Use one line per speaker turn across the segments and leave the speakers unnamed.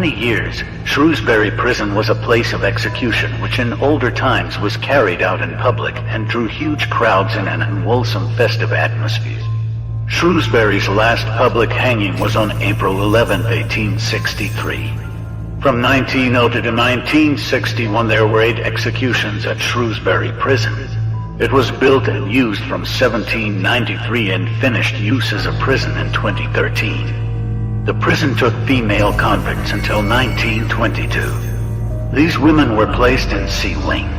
many years, Shrewsbury Prison was a place of execution which in older times was carried out in public and drew huge crowds in an unwholesome festive atmosphere. Shrewsbury's last public hanging was on April 11, 1863. From 1900 to 1961 there were 8 executions at Shrewsbury Prison. It was built and used from 1793 and finished use as a prison in 2013. The prison took female convicts until 1922. These women were placed in C Wing.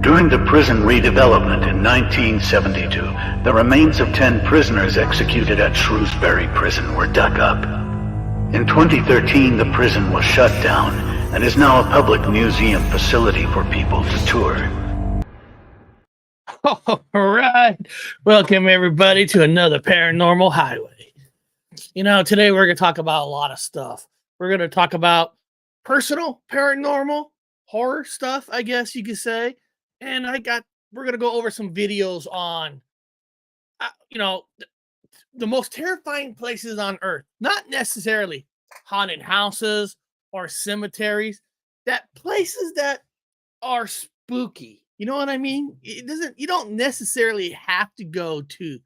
During the prison redevelopment in 1972, the remains of 10 prisoners executed at Shrewsbury Prison were dug up. In 2013, the prison was shut down and is now a public museum facility for people to tour.
All right. Welcome, everybody, to another Paranormal Highway. You know, today we're going to talk about a lot of stuff. We're going to talk about personal, paranormal, horror stuff, I guess you could say. And we're going to go over some videos on, the most terrifying places on Earth. Not necessarily haunted houses or cemeteries. That places that are spooky. You know what I mean? You don't necessarily have to go to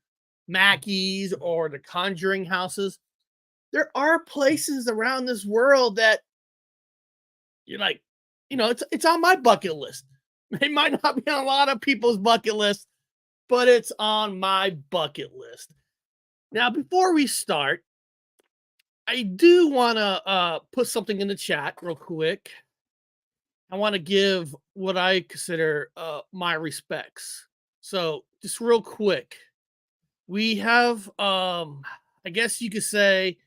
Mackey's or the Conjuring houses. There are places around this world that you're like, it's on my bucket list. It might not be on a lot of people's bucket list, but it's on my bucket list. Now, before we start, I do want to put something in the chat real quick. I want to give what I consider my respects. So, just real quick, we have, I guess you could say,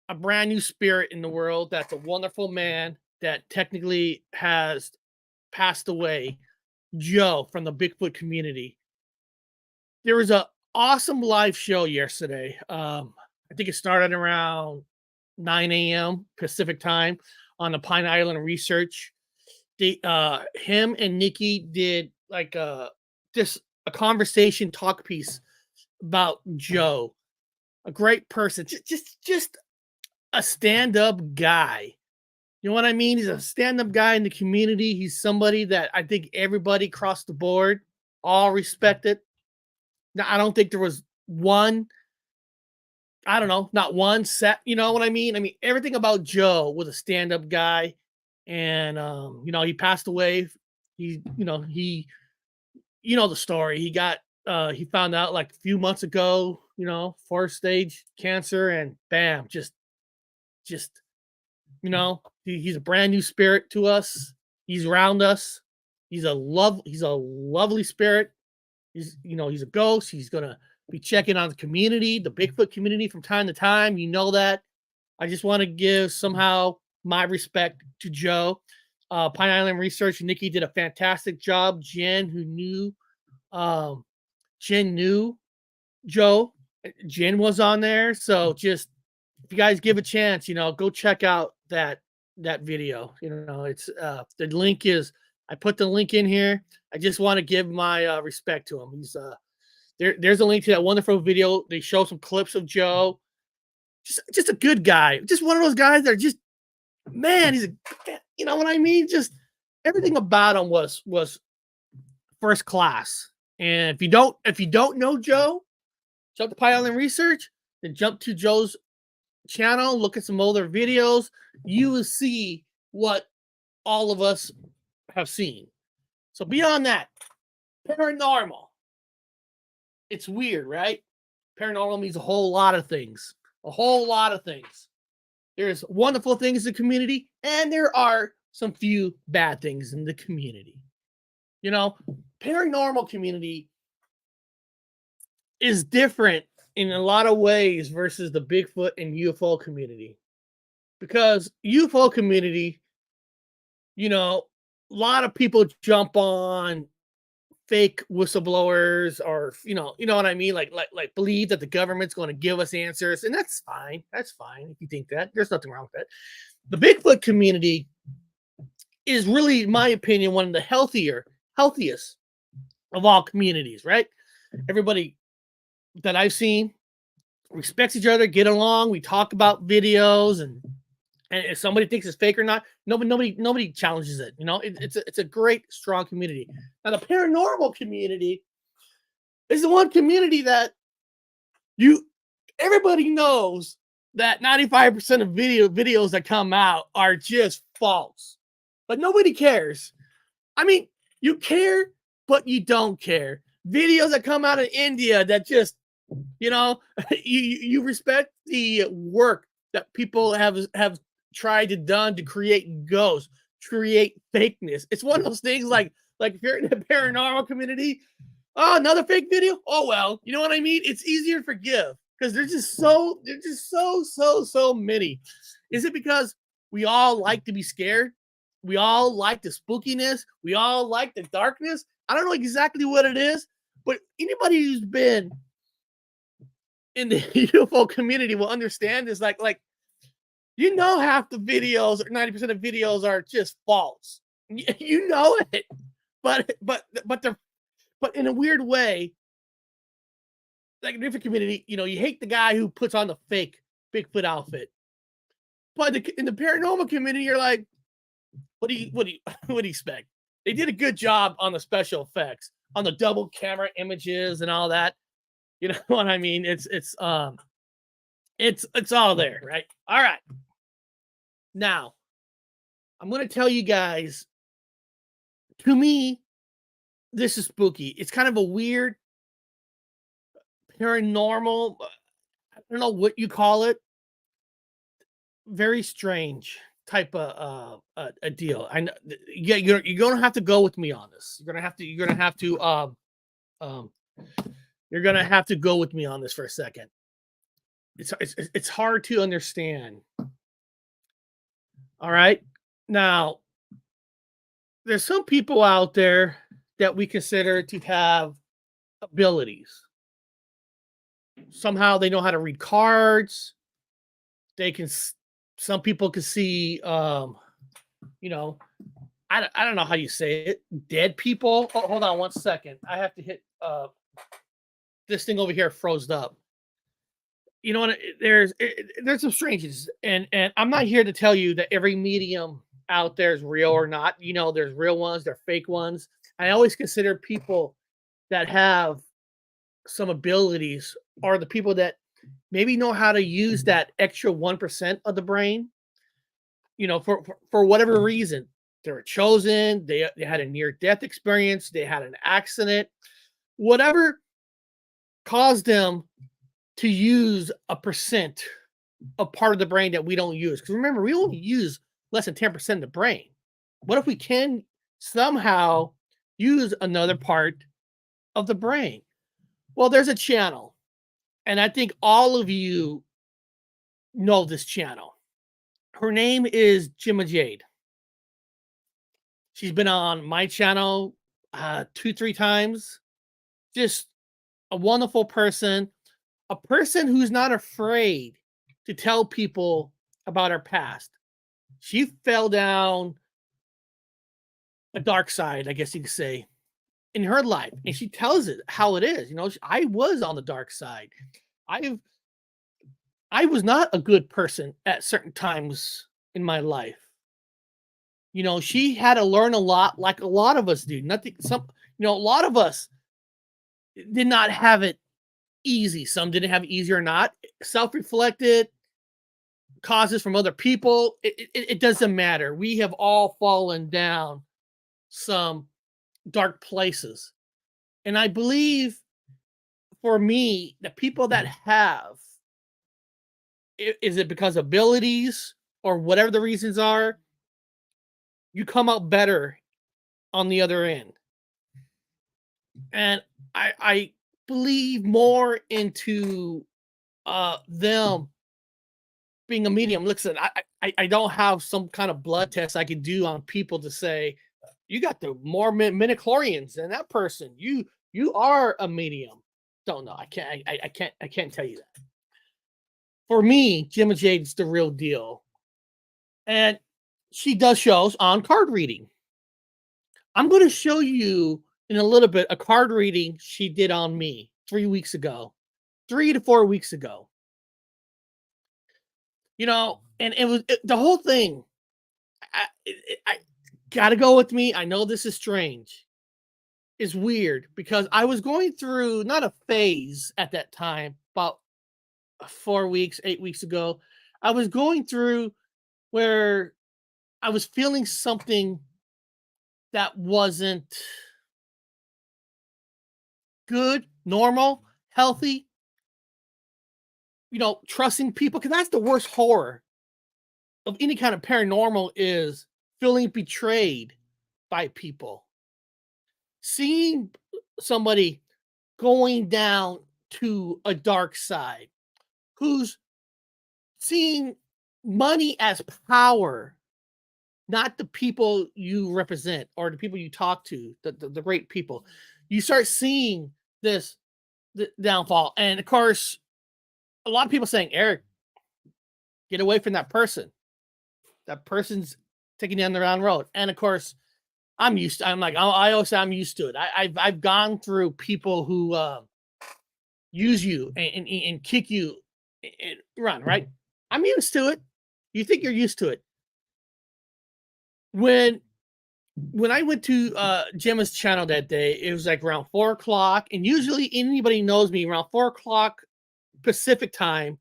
a brand new spirit in the world. That's a wonderful man that technically has passed away, Joe from the Bigfoot community. There was an awesome live show yesterday. I think it started around 9 a.m. Pacific time on the Pine Island Research. Him and Nikki did like a conversation talk piece about Joe, a great person, just a stand-up guy. You know what I mean? He's a stand-up guy in the community. He's somebody that I think everybody across the board all respected. Now, I don't think there was one, not one set, you know what I mean? I mean, everything about Joe was a stand-up guy. And, he passed away. The story. He found out like a few months ago, 4th stage cancer, and bam, he's a brand new spirit to us. He's around us. He's a lovely spirit. He's a ghost. He's going to be checking on the community, the Bigfoot community from time to time. You know that. I just want to give somehow my respect to Joe. Pine Island Research, Nikki did a fantastic job. Jen knew Joe. Jen was on there. So just, if you guys give a chance, go check out that video. It's the link is, I put the link in here. I just want to give my respect to him. He's there's a link to that wonderful video. They show some clips of Joe. Just a good guy. Just one of those guys that are just, man, you know what I mean? Just everything about him was first class. And if you don't know Joe, jump to Pine Island Research, then jump to Joe's channel, look at some older videos. You will see what all of us have seen. So beyond that, paranormal. It's weird, right? Paranormal means a whole lot of things. A whole lot of things. There's wonderful things in the community, and there are some few bad things in the community. Paranormal community is different in a lot of ways versus the Bigfoot and UFO community. Because UFO community, a lot of people jump on fake whistleblowers, or you know what I mean, like believe that the government's going to give us answers, and that's fine. That's fine if you think that. There's nothing wrong with that. The Bigfoot community is really, in my opinion, one of the healthiest of all communities, right? Everybody that I've seen respects each other, get along. We talk about videos, and And if somebody thinks it's fake or not, nobody challenges it. It's a great, strong community. Now, the paranormal community is the one community that everybody knows that 95% of videos that come out are just false, but nobody cares. I mean, you care, but you don't care. Videos that come out of India that just, you respect the work that people have tried to done to create ghosts, create fakeness. It's one of those things like if you're in the paranormal community, oh, another fake video. Oh well, you know what I mean. It's easier to forgive because there's just so many. Is it because we all like to be scared? We all like the spookiness. We all like the darkness. I don't know exactly what it is, but anybody who's been in the UFO community will understand this. Like half the videos, or 90% of videos are just false. You know it, but in a weird way, like a different community, you hate the guy who puts on the fake Bigfoot outfit. But in the paranormal community, you're like, what do you expect? They did a good job on the special effects, on the double camera images and all that. You know what I mean? It's all there, right? All right. Now, I'm going to tell you guys, to me, this is spooky. It's kind of a weird paranormal, I don't know what you call it. Very strange type of a deal. I know. Yeah, you're gonna have to go with me on this. You're gonna have to go with me on this for a second. It's hard to understand. All right, now there's some people out there that we consider to have abilities. Somehow they know how to read cards. They can. Some people can see, I don't know how you say it. Dead people. Oh, hold on 1 second. I have to hit. This thing over here froze up. You know what? There's some strangeness, and I'm not here to tell you that every medium out there is real or not. There's real ones, there's fake ones. I always consider people that have some abilities are the people that maybe know how to use that extra 1% of the brain, for whatever reason. They were chosen, they had a near-death experience, they had an accident, whatever caused them to use a percent of part of the brain that we don't use. Because remember, we only use less than 10% of the brain. What if we can somehow use another part of the brain? Well, there's a channel, and I think all of you know this channel. Her name is Gemma Jade. She's been on my channel 2-3 times. Just a wonderful person, a person who's not afraid to tell people about her past. She fell down a dark side, I guess you could say, in her life, and she tells it how it is. I was on the dark side. I was not a good person at certain times in my life. She had to learn a lot, like a lot of us do. A lot of us did not have it easy. Some didn't have it easy or not. Self-reflected, causes from other people. It doesn't matter. We have all fallen down some dark places. And I believe, for me, the people that have, is it because of abilities or whatever the reasons are, you come out better on the other end. And I believe more into them being a medium. Listen, I don't have some kind of blood test I can do on people to say, you got the more midichlorians than that person. You are a medium. Don't know. I can't tell you that. For me, Gemma Jade's the real deal. And she does shows on card reading. I'm going to show you in a little bit a card reading she did on me 3 weeks ago, 3 to 4 weeks ago. and the whole thing. I gotta go with me. I know this is strange. It's weird because I was going through not a phase at that time, about 4 weeks, 8 weeks ago. I was going through where I was feeling something that wasn't good, normal, healthy, trusting people. Because that's the worst horror of any kind of paranormal is feeling betrayed by people. Seeing somebody going down to a dark side, who's seeing money as power, not the people you represent or the people you talk to, the great people. You start seeing this downfall. And of course, a lot of people saying, Eric, get away from that person. That person's taking you down the wrong road. And of course, I'm used to, I always say I'm used to it. I've gone through people who use you and kick you and run, right? I'm used to it. You think you're used to it. When I went to Gemma's channel that day, it was like around 4:00, and usually anybody knows me around 4:00 Pacific time.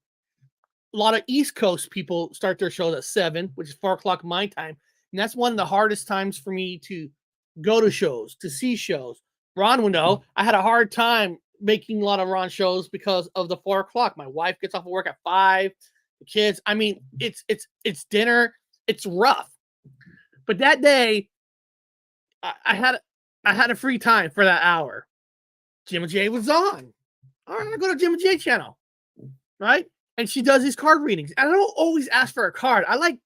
A lot of East Coast people start their shows at 7, which is 4:00 my time, and that's one of the hardest times for me to go to shows, to see shows. Ron would know I had a hard time making a lot of Ron shows because of the 4:00. My wife gets off of work at 5. The kids, I mean, it's dinner. It's rough. But that day, I had a free time for that hour. Gemma J was on. All right, I go to Gemma J channel, right? And she does these card readings. And I don't always ask for a card. I like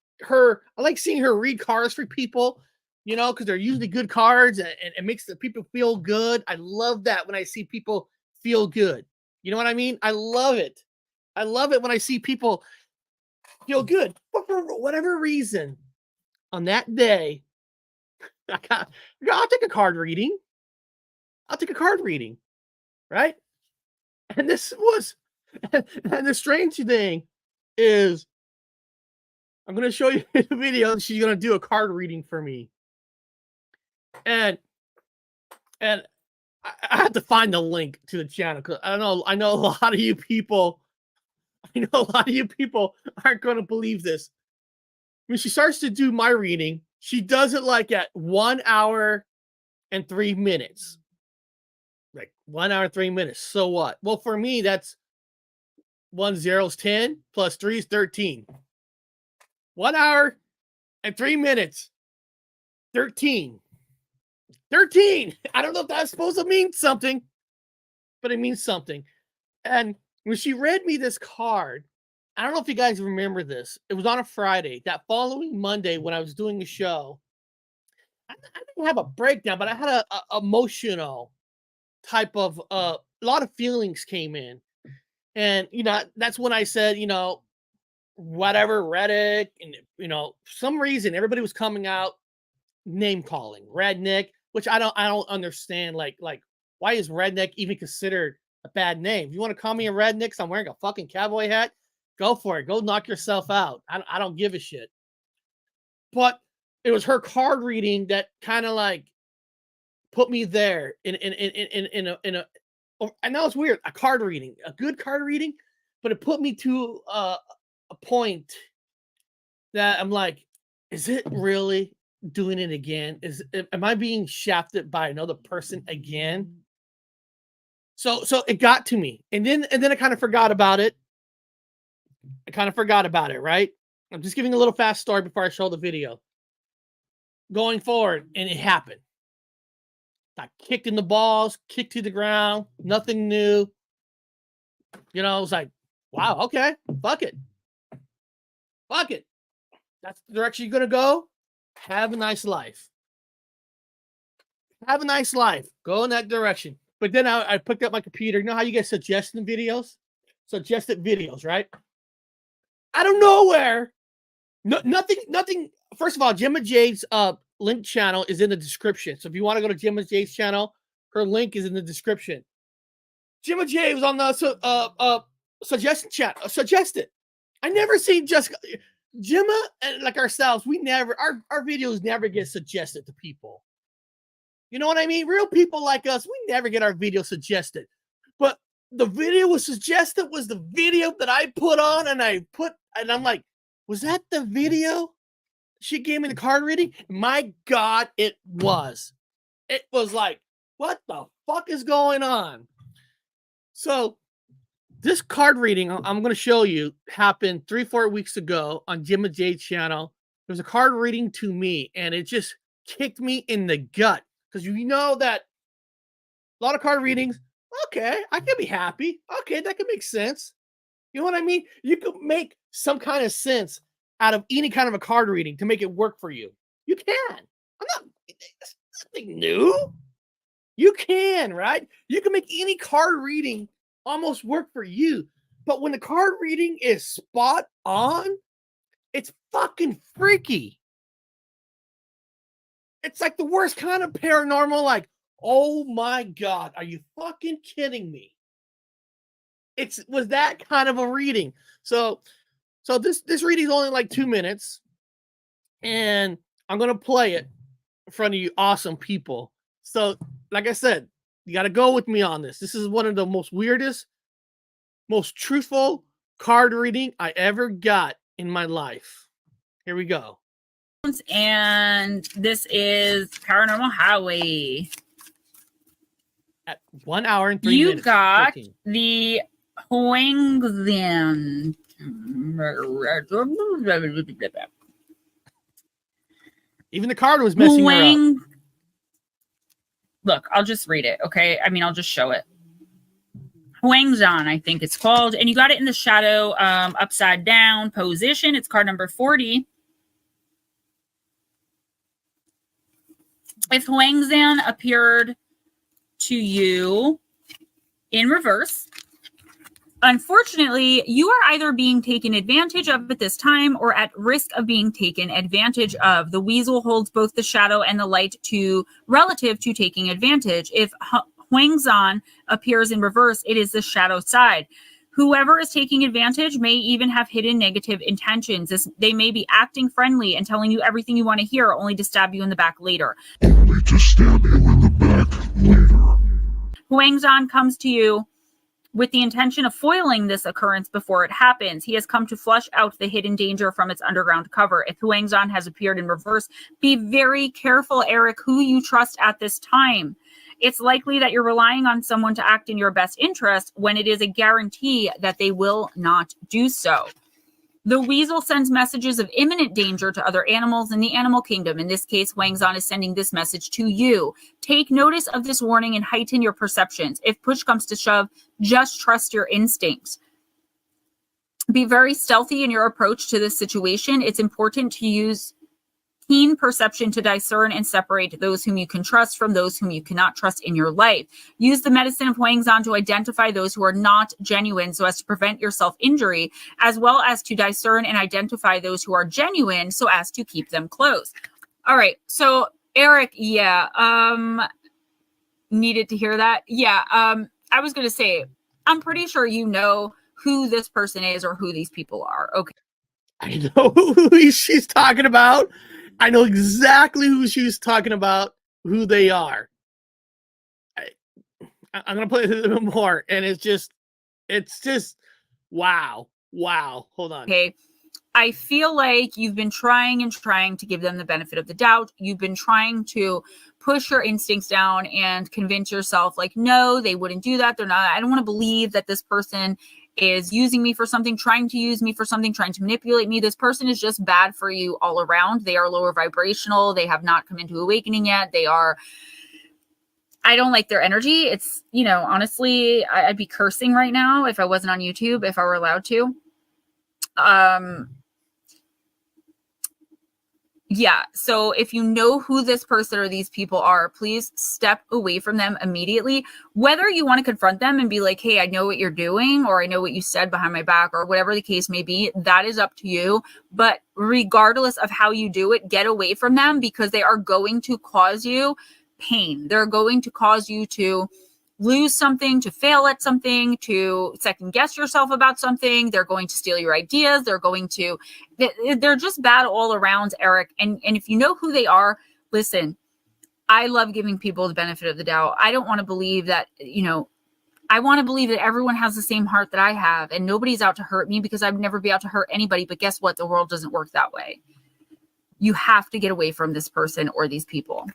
seeing her read cards for people, because they're usually good cards and it makes the people feel good. I love that when I see people feel good. You know what I mean? I love it. I love it when I see people feel good. But for whatever reason, on that day, I'll take a card reading. Right? And and the strange thing is, I'm going to show you the video. She's going to do a card reading for me. And I have to find the link to the channel because I know a lot of you people aren't going to believe this. When she starts to do my reading, she does it like at 1 hour and 3 minutes. Like 1 hour, 3 minutes. So what? Well, for me, that's 1 0 is 10 plus 3 is 13. 1 hour and 3 minutes. 13. 13. I don't know if that's supposed to mean something, but it means something. And when she read me this card, I don't know if you guys remember this. It was on a Friday. That following Monday, when I was doing the show, I didn't have a breakdown, but I had a emotional type of a lot of feelings came in. And that's when I said, whatever, Reddit, and some reason everybody was coming out name calling redneck, which I don't understand. Like why is redneck even considered a bad name? If you want to call me a redneck because I'm wearing a fucking cowboy hat, go for it. Go knock yourself out. I don't give a shit. But it was her card reading that kind of like put me there in a. I know it's weird, a card reading, a good card reading, but it put me to a point that I'm like, is it really doing it again? Am I being shafted by another person again? So it got to me, and then I kind of forgot about it. Right? I'm just giving a little fast story before I show the video. Going forward, and it happened. Got kicked in the balls, kicked to the ground, nothing new. It was like, wow, okay, fuck it. That's the direction you're going to go. Have a nice life. Go in that direction. But then I picked up my computer. You know how you get suggested videos, right? Out of nowhere, nothing. First of all, Gemma J's link channel is in the description. So if you want to go to Gemma J's channel, her link is in the description. Gemma J was on the suggestion chat. Suggested. I never seen Jessica, Gemma, and like ourselves. We never our videos never get suggested to people. You know what I mean? Real people like us, we never get our video suggested. But the video was suggested was the video that I put on, and I'm like, was that the video she gave me the card reading? My God, it was. It was like, what the fuck is going on? So this card reading I'm going to show you happened 3-4 weeks ago on Gemma Jade's channel. There was a card reading to me, and it just kicked me in the gut. Because you know that a lot of card readings, okay, I can be happy. Okay, that can make sense. You know what I mean? You could make some kind of sense out of any kind of a card reading to make it work for you. You can. It's nothing new. You can, right? You can make any card reading almost work for you. But when the card reading is spot on, it's fucking freaky. It's like the worst kind of paranormal, like, oh my God, are you fucking kidding me? It was that kind of a reading. So this reading is only like 2 minutes, and I'm gonna play it in front of you awesome people. So, like I said, you got to go with me on this. This is one of the most weirdest, most truthful card reading I ever got in my life. Here we go.
And this is Paranormal Highway.
At 1 hour and 3 minutes.
You got
13.
the Huangzhen.
Even the card was messing her up.
Look, I'll just read it, okay? I mean, I'll just show it. Huangzhen, I think it's called. And you got it in the shadow, upside down position. It's card number 40. If Huangzhen appeared to you in reverse, unfortunately, you are either being taken advantage of at this time or at risk of being taken advantage of. The weasel holds both the shadow and the light relative to taking advantage. If Huangzhen appears in reverse, it is the shadow side. Whoever is taking advantage may even have hidden negative intentions. They may be acting friendly and telling you everything you want to hear, only to stab you in the back later.
Only to stab you in the back later.
Huangzhen comes to you with the intention of foiling this occurrence before it happens. He has come to flush out the hidden danger from its underground cover. If Huangzhen has appeared in reverse, be very careful, Eric, who you trust at this time. It's likely that you're relying on someone to act in your best interest when it is a guarantee that they will not do so. The weasel sends messages of imminent danger to other animals in the animal kingdom. In this case, Huangzhen is sending this message to you. Take notice of this warning and heighten your perceptions. If push comes to shove, just trust your instincts. Be very stealthy in your approach to this situation. It's important to use keen perception to discern and separate those whom you can trust from those whom you cannot trust in your life. Use the medicine of Huangzhen to identify those who are not genuine so as to prevent your self-injury, as well as to discern and identify those who are genuine so as to keep them close. All right. So Eric, needed to hear that. I was going to say, I'm pretty sure you know who this person is or who these people are. Okay.
I know who she's talking about. I know exactly who she's talking about, who they are. I'm going to play it a little bit more, and it's just, wow. Hold on.
Okay. I feel like you've been trying to give them the benefit of the doubt. You've been trying to push your instincts down and convince yourself like, no, they wouldn't do that. They're not. I don't want to believe that this person is using me for something, trying to use me for something, trying to manipulate me. This person is just bad for you all around. They are lower vibrational. They have not come into awakening yet. I don't like their energy. It's, honestly, I'd be cursing right now if I wasn't on YouTube, if I were allowed to. So if you know who this person or these people are, please step away from them immediately. Whether you want to confront them and be like, hey, I know what you're doing, or I know what you said behind my back, or whatever the case may be, that is up to you. But regardless of how you do it, get away from them, because they are going to cause you pain. They're going to cause you to lose something, to fail at something, to second guess yourself about something. They're going to steal your ideas. They're just bad all around, Eric. And if you know who they are, listen, I love giving people the benefit of the doubt. I don't want to believe that, I want to believe that everyone has the same heart that I have and nobody's out to hurt me, because I'd never be out to hurt anybody. But guess what? The world doesn't work that way. You have to get away from this person or these people.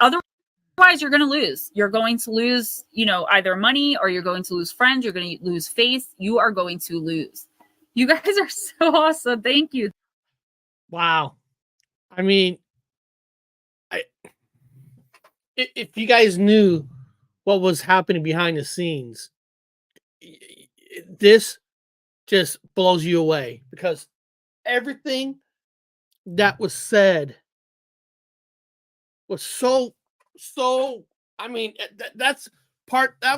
Otherwise, you're going to lose. You're going to lose, either money, or you're going to lose friends. You're going to lose faith. You are going to lose. You guys are so awesome. Thank you.
Wow. I mean, if you guys knew what was happening behind the scenes, this just blows you away, because everything that was said was so, I mean, that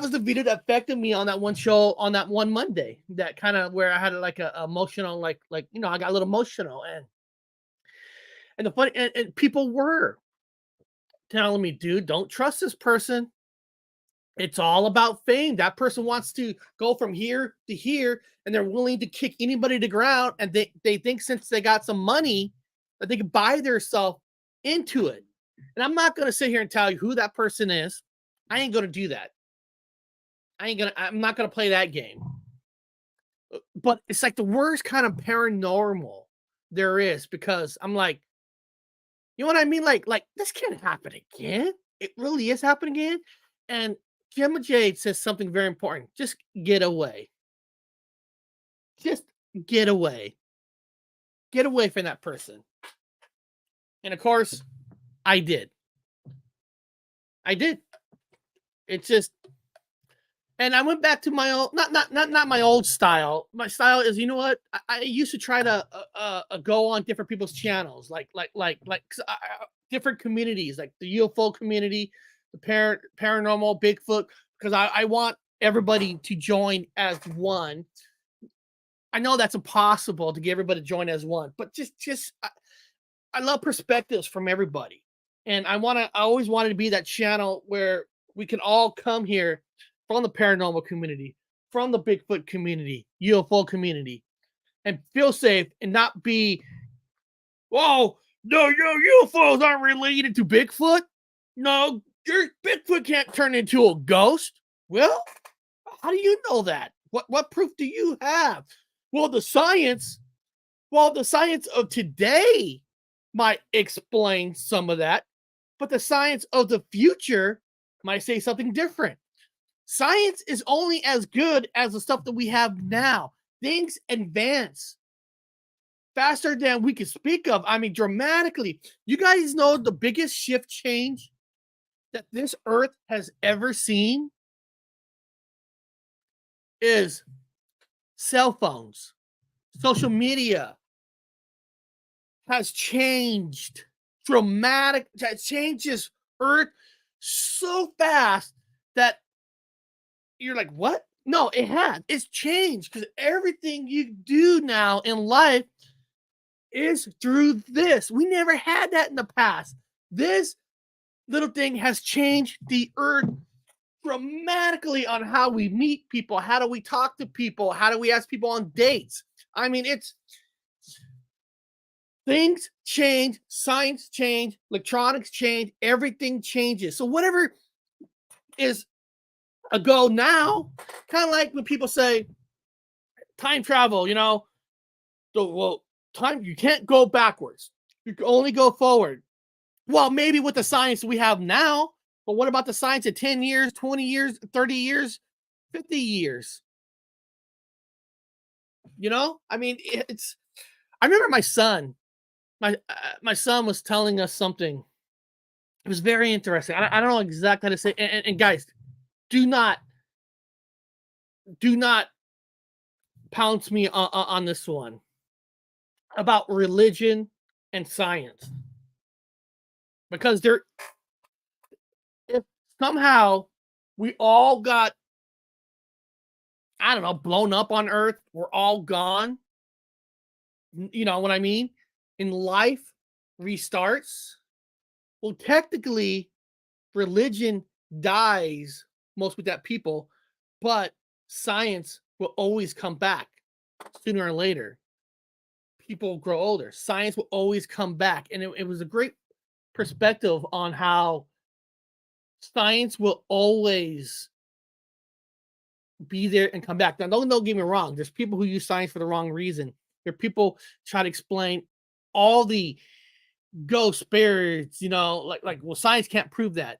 was the video that affected me on that one show, on that one Monday, that kind of where I had like a emotional, I got a little emotional, and the funny, and people were telling me, dude, don't trust this person. It's all about fame. That person wants to go from here to here, and they're willing to kick anybody to the ground. And they think since they got some money that they can buy themselves into it. And I'm not going to sit here and tell you who that person is. I ain't going to do that. I'm not going to play that game. But it's like the worst kind of paranormal there is, because I'm like, you know what I mean? Like this can't happen again. It really is happening again. And Gemma Jade says something very important. Just get away. Just get away. Get away from that person. And of course, I did. It's just, and I went back to my old, not my old style. My style is, you know what? I used to try to go on different people's channels, like different communities, like the UFO community, the paranormal, Bigfoot, because I want everybody to join as one. I know that's impossible to get everybody to join as one, but just I love perspectives from everybody, and I always wanted to be that channel where we can all come here from the paranormal community, from the Bigfoot community, UFO community, and feel safe and not be, whoa, no, UFOs aren't related to Bigfoot. No, your Bigfoot can't turn into a ghost. Well, how do you know that? What proof do you have? Well, the science of today might explain some of that, but the science of the future might say something different. Science is only as good as the stuff that we have now. Things advance faster than we can speak of. I mean, dramatically. You guys know the biggest shift change that this earth has ever seen is cell phones. Social media has changed that changes earth so fast that you're like, what? No, it has. It's changed, because everything you do now in life is through this. We never had that in the past. This little thing has changed the earth dramatically on how we meet people. How do we talk to people? How do we ask people on dates? I mean, things change, science change, electronics change, everything changes. So whatever is a go now, kind of like when people say time travel, time, you can't go backwards. You can only go forward. Well, maybe with the science we have now, but what about the science of 10 years, 20 years, 30 years, 50 years? I mean, I remember my son was telling us something. It was very interesting. I don't know exactly how to say it. And guys, do not pounce me on this one about religion and science, because if somehow we all got, I don't know, blown up on Earth, we're all gone. You know what I mean? And life restarts. Well, technically, religion dies most with that people, but science will always come back sooner or later. People grow older. Science will always come back. And it was a great perspective on how science will always be there and come back. Now, don't get me wrong. There's people who use science for the wrong reason. There are people try to explain all the ghost spirits, well, science can't prove that.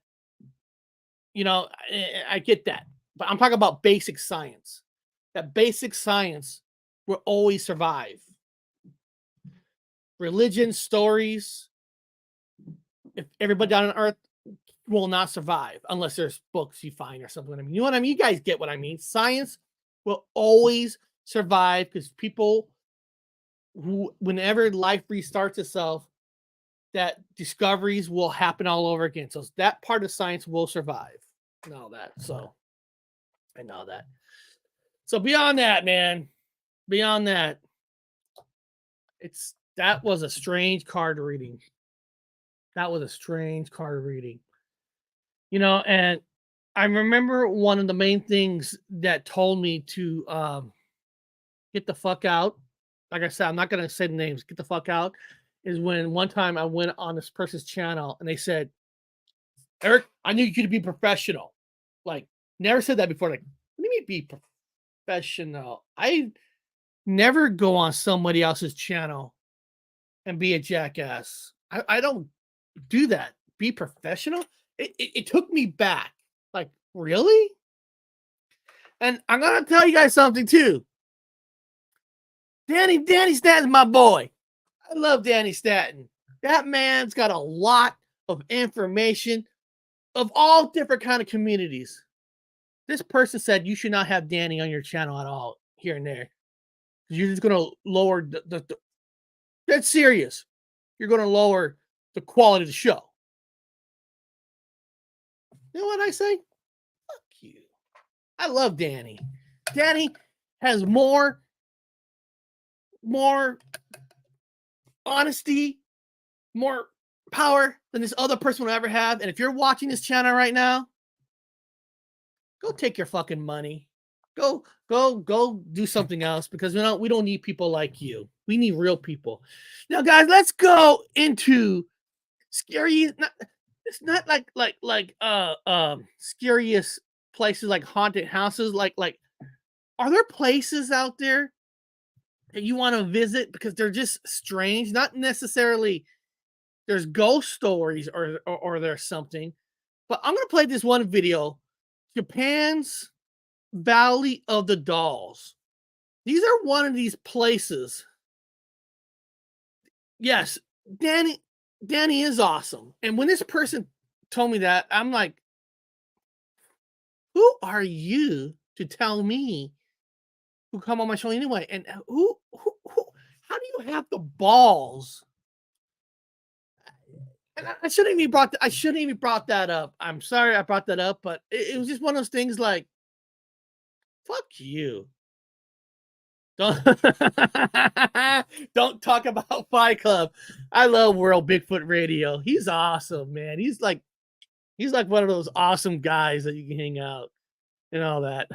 I get that. But I'm talking about basic science. That basic science will always survive. Religion, stories, if everybody on Earth will not survive unless there's books you find or something. I mean, you know what I mean? You guys get what I mean. Science will always survive because people who, whenever life restarts itself, that discoveries will happen all over again. So that part of science will survive and all that. So I know that. So beyond that, man, that was a strange card reading. And I remember one of the main things that told me to get the fuck out. Like I said, I'm not going to say the names, get the fuck out, is when one time I went on this person's channel and they said, Eric, I need you to be professional. Like, never said that before. Like, what do you mean be professional? I never go on somebody else's channel and be a jackass. I don't do that. Be professional. It took me back. Like, really? And I'm gonna tell you guys something too. Danny Stanton's my boy. I love Danny Stanton. That man's got a lot of information of all different kind of communities. This person said you should not have Danny on your channel at all here and there. You're just gonna lower the that's serious. You're gonna lower the quality of the show. You know what I say? Fuck you. I love Danny. Danny has more honesty, more power than this other person will ever have. And if you're watching this channel right now, go take your fucking money. Go do something else, because we don't need people like you. We need real people. Now, guys, let's go into scary. It's not like scariest places like haunted houses. Like, are there places out there that you want to visit because they're just strange? Not necessarily there's ghost stories or there's something, but I'm gonna play this one video, Japan's Valley of the Dolls. These are one of these places. Yes, Danny is awesome. And when this person told me that, I'm like, who are you to tell me who come on my show anyway? And who how do you have the balls? And I shouldn't even brought that up. I'm sorry I brought that up, but it was just one of those things like, fuck you. Don't talk about Fight Club. I love World Bigfoot Radio. He's awesome, man. He's like one of those awesome guys that you can hang out and all that.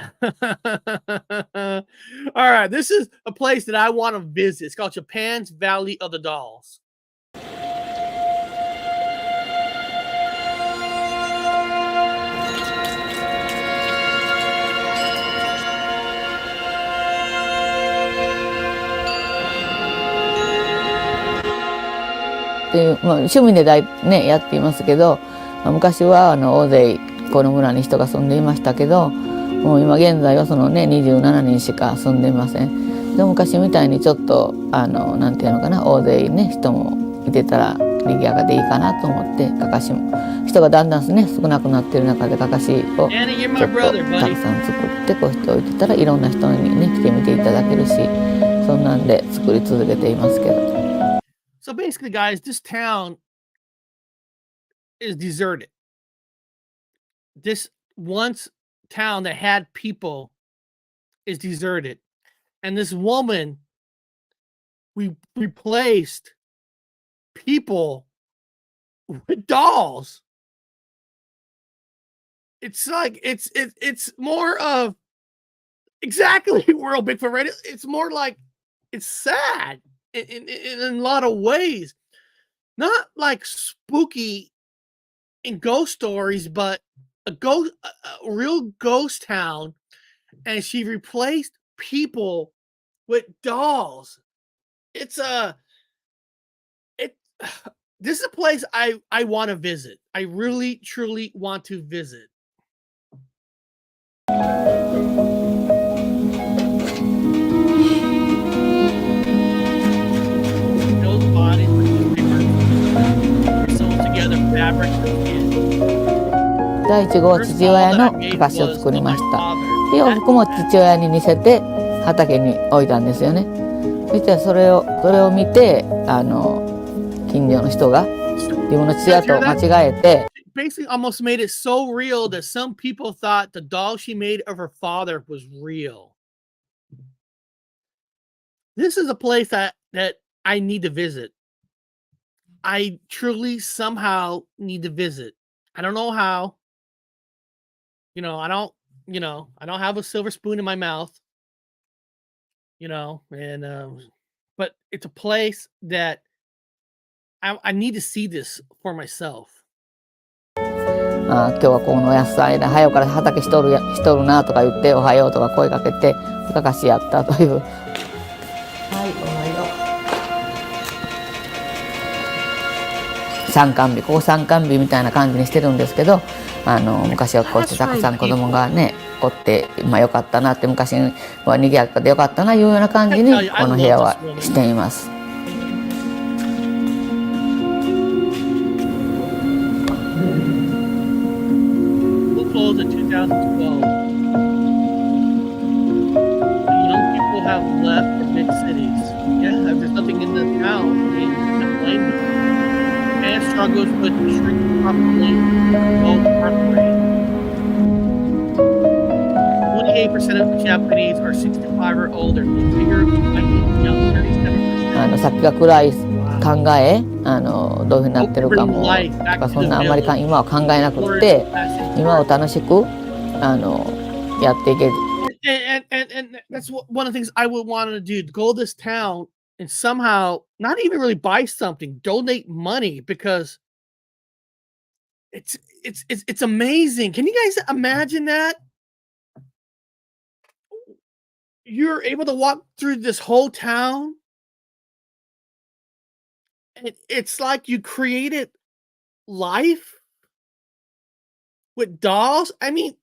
All right, this is a place that I want to visit. It's called Japan's Valley of the Dolls.
趣味でやっていますけど、昔は大勢この村に人が住んでいましたけど、もう今現在は27人しか住んでいません。で昔みたいにちょっとなんていうのかな、大勢人もいてたら賑やかでいいかなと思って、かかしも人がだんだん少なくなっている中でかかしをちょっとたくさん作ってこうしておいてたら、いろんな人に来てみていただけるし、そんなんで作り続けていますけど。
So basically, guys, this town is deserted. This once town that had people is deserted. And this woman, we replaced people with dolls. it's like it's more of exactly World Bigfoot, right? It's more like it's sad in a lot of ways. Not like spooky in ghost stories, but a real ghost town, and she replaced people with dolls. It's a it this is a place I want to visit. I really truly want to visit. Those bodies were sewn together fabric and skin.
第1号は
First
父
doll
親
that
の
I made
かかしを
was
作り
of
ま
my
した。
father.
で、洋服も父親に似せて畑に置いたんですよね。そしてそれを見て近所の人が自分の父親と間違えて
Basically almost made it so real that some people thought the doll she made of her father was real. This is a place that I need to visit. I truly somehow need to visit. I don't know how. I don't have a silver spoon in my mouth. But it's a place that I need to see this for myself.
今日はこの野菜で早うから畑しとるなとか言っておはようとか声かけてかかしやったという。はい、おはよう。参観日、ここ参観日みたいな感じにしてるんですけど、昔はこうしてたくさん子供がねおって、よかったなって、昔は賑やかでよかったないうような感じにこの部屋はしています。
Closed in 2012. Young people have left for big cities. Yeah, there's nothing in this town. I mean, you can't blame them. And struggles with shrinking population, low birth rate. 28% of the Japanese are 65 or older. The figure is 37%.
先が暗い考えどういうふうになってるかもとかそんなあんまり今は考えなくって今を楽しくやっていける。
And that's one of the things I would want to do. Go to this town and somehow not even really buy something, donate money because it's amazing. Can you guys imagine that? You're able to walk through this whole town. And it's like you created life with dolls. I mean,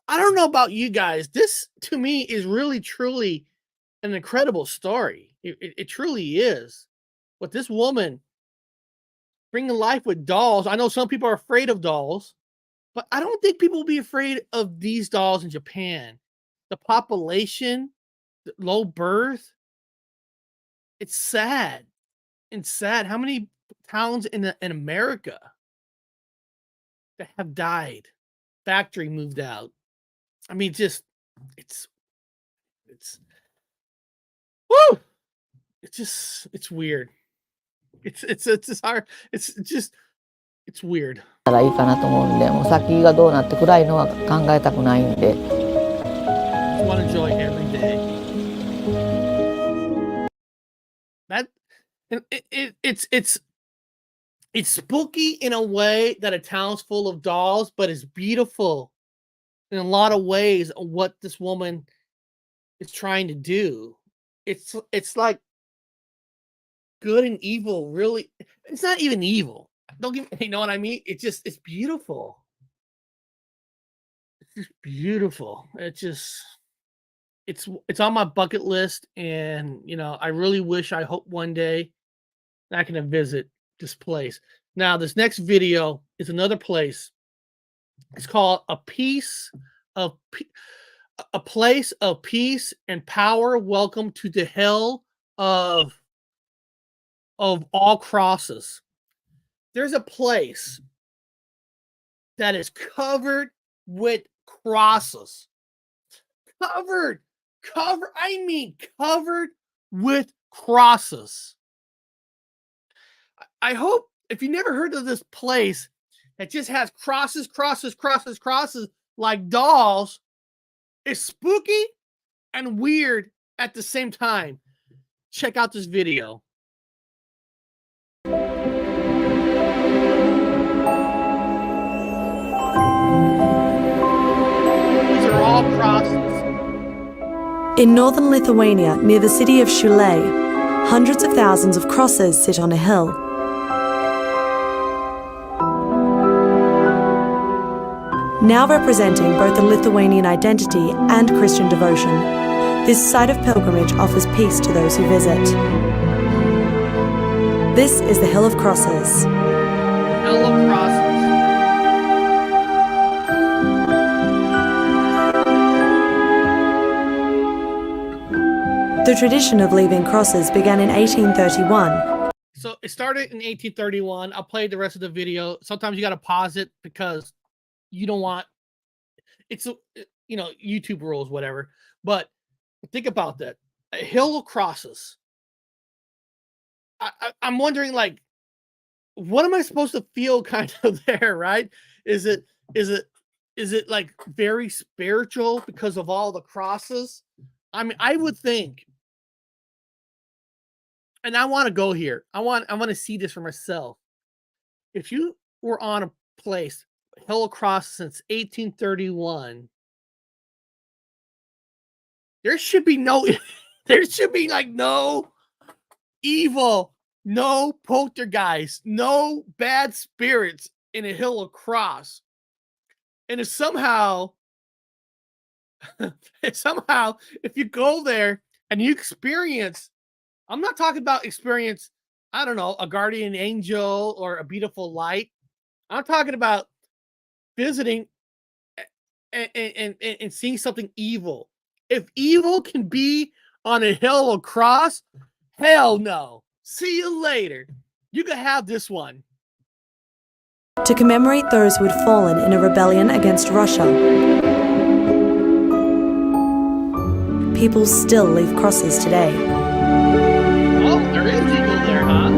I don't know about you guys. This to me is really truly an incredible story. It truly is. But this woman bringing life with dolls. I know some people are afraid of dolls, but I don't think people will be afraid of these dolls in Japan. The population, the low birth. It's sad. It's sad. How many towns in America that have died? Factory moved out. I mean, just it's woo. It's weird. It's hard. It's weird.
たらいいかなと思うんで、もう先がどうなって暗いのは考えたくないんで。
I want to enjoy every day. It's spooky in a way that a town's full of dolls, but it's beautiful in a lot of ways of what this woman is trying to do. It's like good and evil, really. It's not even evil. Don't give you know what I mean? It's beautiful. It's just beautiful. It's on my bucket list, and I really wish, I hope one day I can visit this place. Now, this next video is another place. It's called a place of peace and power. Welcome to the hell of all crosses. There's a place that is covered with crosses. Covered with crosses. I hope if you never heard of this place, that just has crosses like dolls is spooky and weird at the same time. Check out this video. These are all crosses.
In northern Lithuania, near the city of Šiauliai, hundreds of thousands of crosses sit on a hill. Now representing both the Lithuanian identity and Christian devotion, this site of pilgrimage offers peace to those who visit. This is the Hill of Crosses.
Hill of Crosses.
The tradition of leaving crosses began in 1831.
So it started in 1831. I'll play the rest of the video. Sometimes you got to pause it because you don't want it's YouTube rules, whatever. But think about that. A hill of crosses. I'm wondering, like, what am I supposed to feel kind of there, right? Is it like very spiritual because of all the crosses? I mean, I would think, and I want to go here. I want to see this for myself. If you were on a place, hill of crosses since 1831, there should be no evil, no poltergeist, no bad spirits in a hill of cross. And if somehow, if you go there and you experience, I'm not talking about experience, I don't know, a guardian angel or a beautiful light. I'm talking about visiting and seeing something evil. If evil can be on a hill of cross, hell no. See you later. You can have this one.
To commemorate those who had fallen in a rebellion against Russia. People still leave crosses today.
Oh, there is evil there, huh?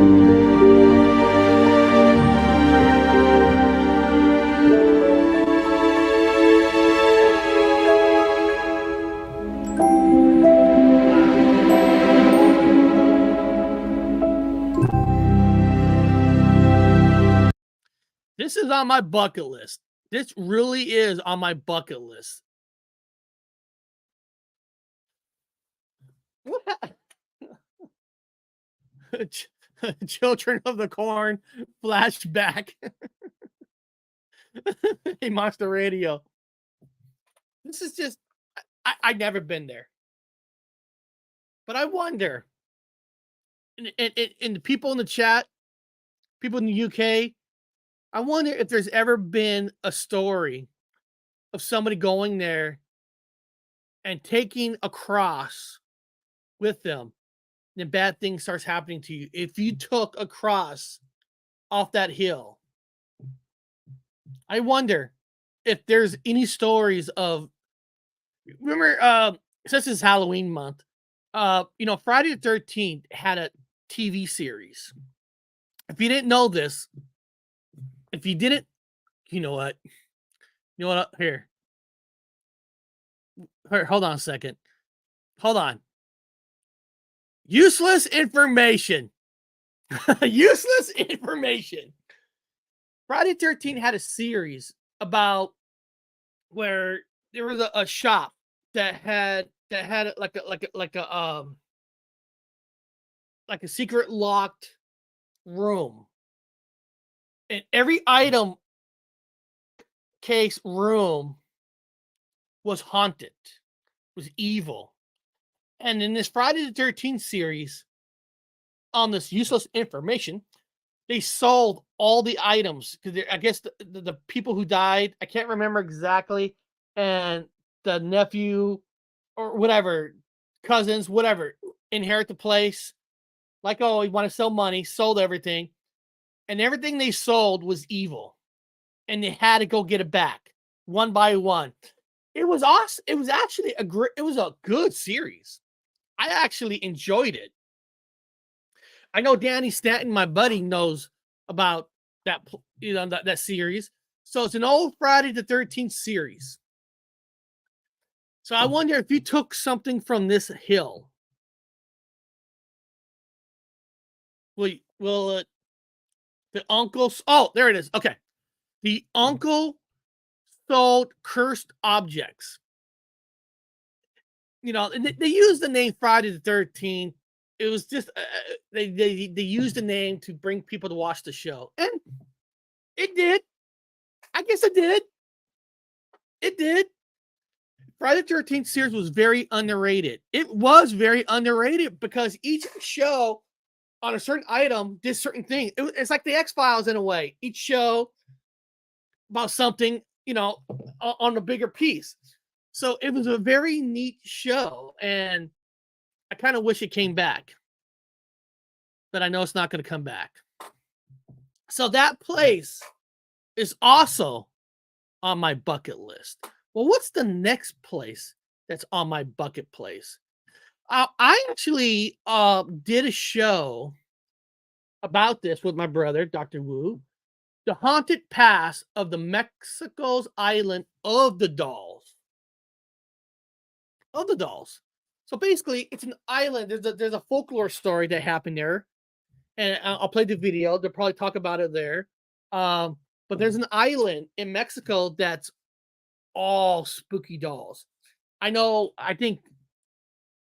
This is on my bucket list. This really is on my bucket list. What? Children of the Corn flashback. Hey, Monster Radio. This is just, I've never been there. But I wonder, and the people in the chat, people in the UK, I wonder if there's ever been a story of somebody going there and taking a cross with them, and bad things starts happening to you. If you took a cross off that hill, I wonder if there's any stories of, remember, since it's Halloween month, Friday the 13th had a TV series. If you didn't know this, if you didn't, you know what? Here, hold on a second. Hold on. Useless information. Useless information. Friday the 13th had a series about where there was a shop that had like a secret locked room. And every item case room was haunted, was evil. And in this Friday the 13th series, on this useless information, they sold all the items. Because I guess the people who died, I can't remember exactly, and the nephew or whatever, cousins, whatever, inherit the place. Like, oh, you want to sell money, sold everything. And everything they sold was evil. And they had to go get it back one by one. It was awesome. It was actually a good series. I actually enjoyed it. I know Danny Stanton, my buddy, knows about that series. So it's an old Friday the 13th series. So I wonder if you took something from this hill, will the uncle? Oh, there it is. Okay, the uncle sold cursed objects. And they used the name Friday the 13th. It was just they used the name to bring people to watch the show, and it did. I guess it did. It did. Friday the 13th series was very underrated. It was very underrated because each show on a certain item did certain things. It's like the X-Files in a way. Each show about something, on a bigger piece. So it was a very neat show, and I kind of wish it came back. But I know it's not going to come back. So that place is also on my bucket list. Well, what's the next place that's on my bucket place? I actually did a show about this with my brother, Dr. Wu, the haunted past of the Mexico's island of the dolls. Of the dolls. So basically, it's an island. There's a folklore story that happened there, and I'll play the video. They'll probably talk about it there. But there's an island in Mexico that's all spooky dolls. I think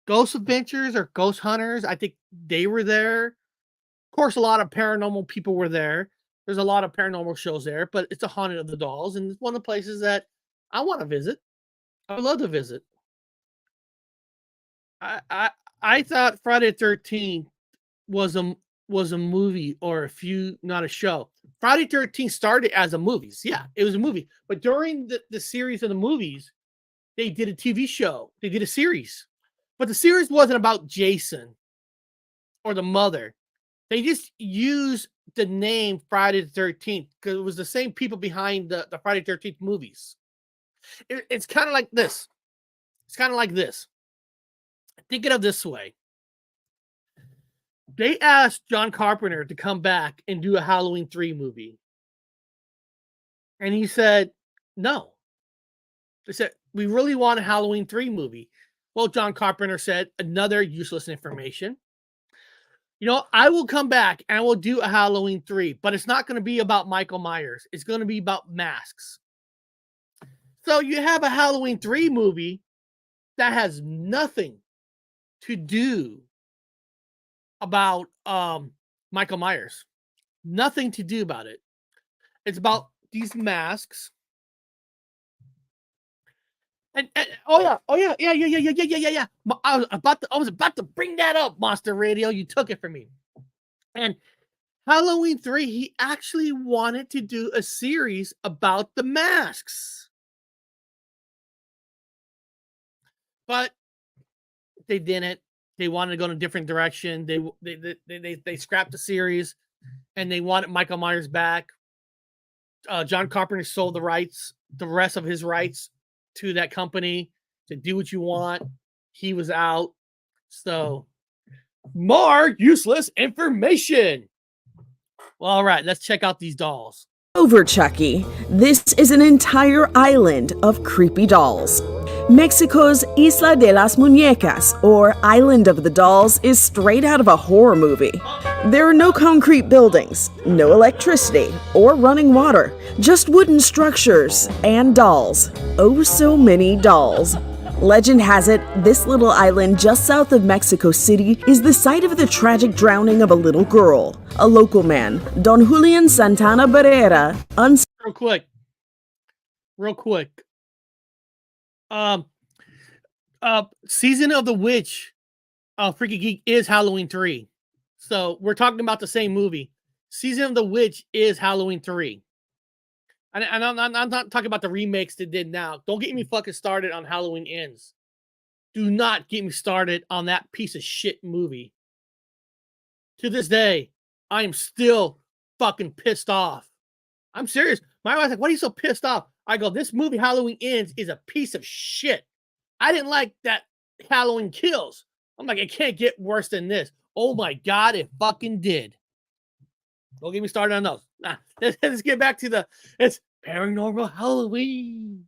Ghost Adventures or Ghost Hunters, I think they were there. Of course, a lot of paranormal people were there. There's a lot of paranormal shows there, but it's a haunted of the dolls, and it's one of the places that I want to visit. I would love to visit. I thought Friday the 13th was a movie or not a show. Friday the 13th started as a movie. Yeah, it was a movie. But during the series of the movies, they did a TV show. They did a series. But the series wasn't about Jason or the mother. They just used the name Friday the 13th because it was the same people behind the Friday the 13th movies. It's kind of like this. It's kind of like this. Think it of this way. They asked John Carpenter to come back and do a Halloween 3 movie. And he said, no. They said, we really want a Halloween 3 movie. Well, John Carpenter said, another useless information. I will come back and I will do a Halloween 3, but it's not going to be about Michael Myers. It's going to be about masks. So you have a Halloween 3 movie that has nothing to do about Michael Myers. Nothing to do about it. It's about these masks. And oh yeah. I was about to bring that up, Monster Radio. You took it from me. And Halloween 3, he actually wanted to do a series about the masks. But they didn't. They wanted to go in a different direction. They scrapped the series, and they wanted Michael Myers back. John Carpenter sold the rest of his rights to that company to do what you want. He was out. So, more useless information. Well, all right, let's check out these dolls.
Over, Chucky. This is an entire island of creepy dolls. Mexico's Isla de las Muñecas, or Island of the Dolls, is straight out of a horror movie. There are no concrete buildings, no electricity, or running water, just wooden structures and dolls. Oh, so many dolls. Legend has it, this little island just south of Mexico City is the site of the tragic drowning of a little girl. A local man, Don Julian Santana Barrera,
Real quick. Season of the Witch, Freaky Geek is Halloween 3. So we're talking about the same movie. Season of the Witch is Halloween 3. And I'm not talking about the remakes they did now. Don't get me fucking started on Halloween Ends. Do not get me started on that piece of shit movie. To this day, I am still fucking pissed off. I'm serious. My wife's like, "What are you so pissed off?" I go, "This movie, Halloween Ends, is a piece of shit. I didn't like that Halloween Kills." I'm like, it can't get worse than this. Oh my God, it fucking did. Don't get me started on those. Nah, let's get back to it's Paranormal Halloween.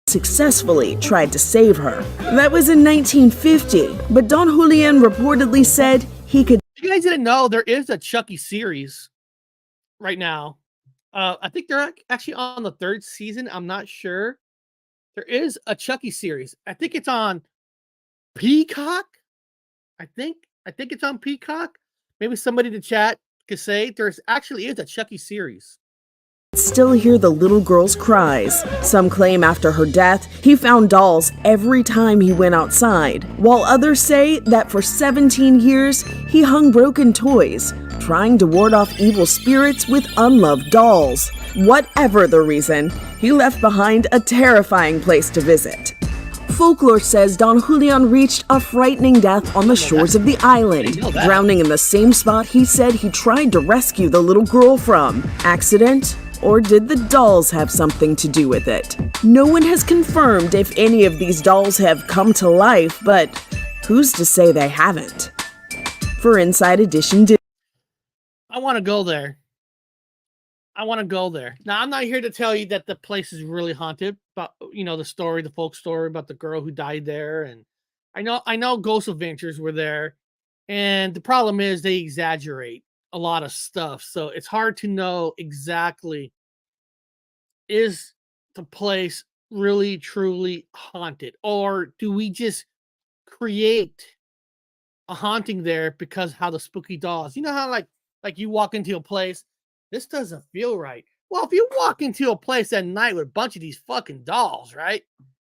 Successfully tried to save her. That was in 1950, but Don Julian reportedly said he could.
If you guys didn't know, there is a Chucky series right now. I think they're actually on the 3rd season. I'm not sure. There is a Chucky series. I think it's on Peacock. I think it's on Peacock. Maybe somebody in the chat could say there's actually is a Chucky series.
Still hear the little girl's cries. Some claim after her death, he found dolls every time he went outside, while others say that for 17 years, he hung broken toys, trying to ward off evil spirits with unloved dolls. Whatever the reason, he left behind a terrifying place to visit. Folklore says Don Julian reached a frightening death on the shores of the island, drowning in the same spot he said he tried to rescue the little girl from. Accident? Or did the dolls have something to do with it? No one has confirmed if any of these dolls have come to life, but who's to say they haven't? For Inside Edition,
I want to go there. Now, I'm not here to tell you that the place is really haunted, but the story, the folk story about the girl who died there. And I know Ghost Adventures were there. And the problem is they exaggerate a lot of stuff. So it's hard to know exactly, is the place really truly haunted, or do we just create a haunting there because how the spooky dolls, how like you walk into a place, this doesn't feel right. Well, if you walk into a place at night with a bunch of these fucking dolls, right?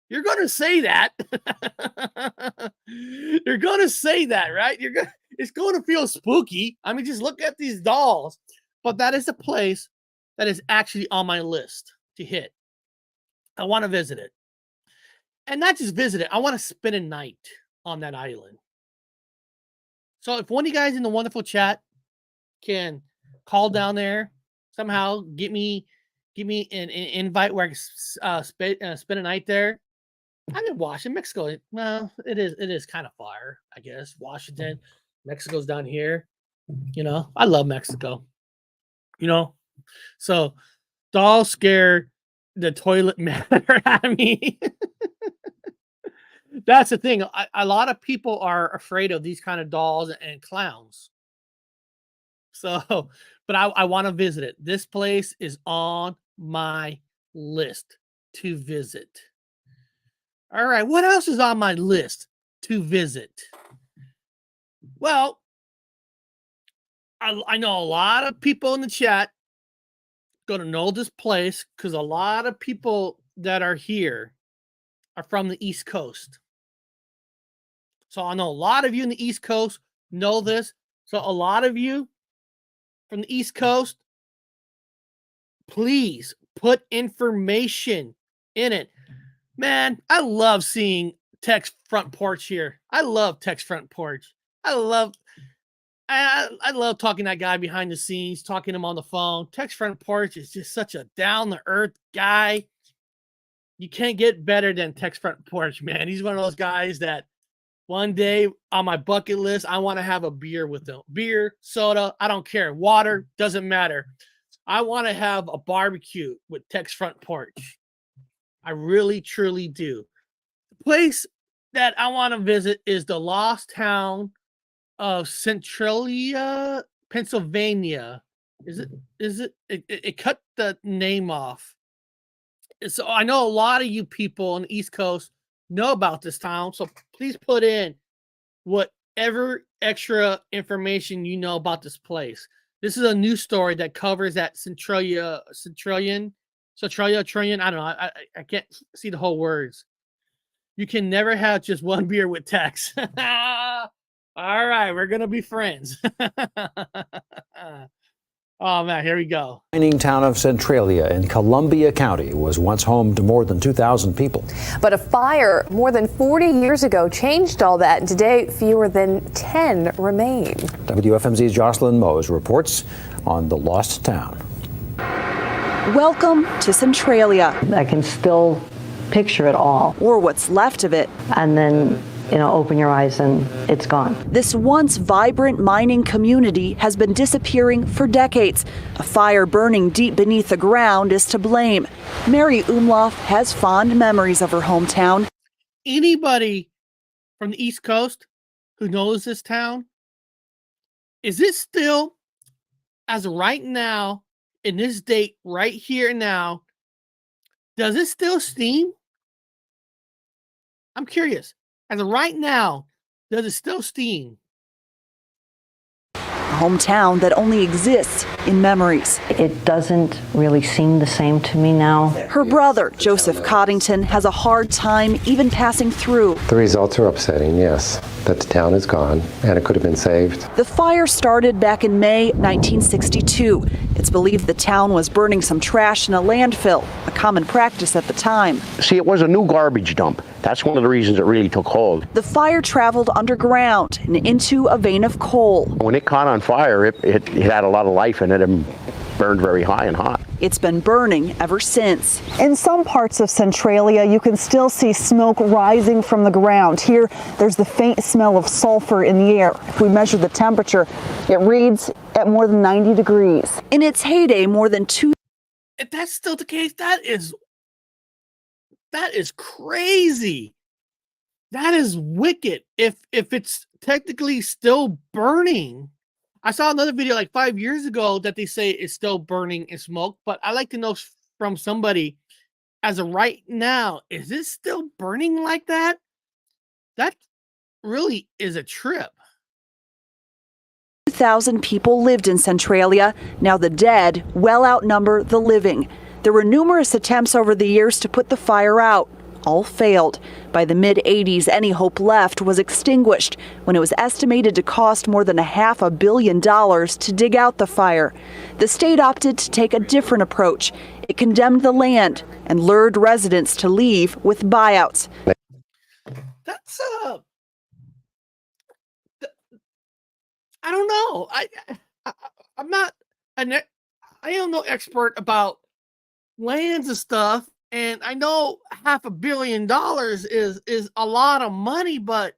You're going to say that. You're going to say that, right? It's going to feel spooky. I mean, just look at these dolls. But that is a place that is actually on my list to hit. I want to visit it. And not just visit it. I want to spend a night on that island. So if one of you guys in the wonderful chat can call down there, somehow give me an invite where I can spend a night there. I'm in Washington, Mexico. Well, it is kind of far, I guess. Washington, Mexico's down here. I love Mexico. So dolls scare the toilet matter out of me. That's the thing. A lot of people are afraid of these kind of dolls and clowns. So, but I want to visit it. This place is on my list to visit. All right, what else is on my list to visit? Well, I know a lot of people in the chat going to know this place because a lot of people that are here are from the East Coast. So I know a lot of you in the East Coast know this. So a lot of you from the East Coast, please put information in it. Man, I love seeing Tech's front porch here. I love Tech's front porch. I love talking to that guy behind the scenes, talking to him on the phone. Tech's front porch is just such a down-to-earth guy. You can't get better than Tech's front porch, man. He's one of those guys that one day on my bucket list, I want to have a beer with him. Beer, soda, I don't care. Water, doesn't matter. I want to have a barbecue with Tech's front porch. I really, truly do. The place that I want to visit is the lost town of Centralia, Pennsylvania. It cut the name off. So I know a lot of you people on the East Coast know about this town. So please put in whatever extra information you know about this place. This is a news story that covers that Centralia, I don't know. I can't see the whole words. You can never have just one beer with Tex. All right, we're going to be friends. Oh, man, here we go.
The mining town of Centralia in Columbia County was once home to more than 2,000 people.
But a fire more than 40 years ago changed all that, and today fewer than 10 remain.
WFMZ's Jocelyn Mose reports on the lost town.
Welcome to Centralia.
I can still picture it all.
Or what's left of it.
And then
open your eyes and it's gone.
This once vibrant mining community has been disappearing for decades. A fire burning deep beneath the ground is to blame. Mary Umlauf has fond memories of her hometown.
Anybody from the East Coast who knows this town, is it still, as of right now, in this date, right here and now, does it still steam? I'm curious. As of right now, does it still steam?
A hometown that only exists in memories.
It doesn't really seem the same to me now.
Her brother, Joseph Coddington, has a hard time even passing through.
The results are upsetting, yes, that the town is gone and it could have been saved.
The fire started back in May 1962. It's believed the town was burning some trash in a landfill, a common practice at the time.
See, it was a new garbage dump. That's one of the reasons it really took hold.
The fire traveled underground and into a vein of coal.
When it caught on fire, it had a lot of life in it and burned very high and hot.
It's been burning ever since. In some parts of Centralia, you can still see smoke rising from the ground. Here, there's the faint smell of sulfur in the air. If we measure the temperature, it reads at more than 90 degrees. In its heyday, more than two.
If that's still the case, that is crazy. That is wicked. If it's technically still burning. I saw another video like 5 years ago that they say it's still burning in smoke, but I like to know from somebody, as of right now, is it still burning like that? That really is a trip.
2,000 people lived in Centralia. Now the dead well outnumber the living. There were numerous attempts over the years to put the fire out. All failed. By the mid-'80s, any hope left was extinguished when it was estimated to cost more than $500 million to dig out the fire. The state opted to take a different approach. It condemned the land and lured residents to leave with buyouts.
That's I don't know. I'm not I am no expert about lands and stuff. And I know $500 million is a lot of money, but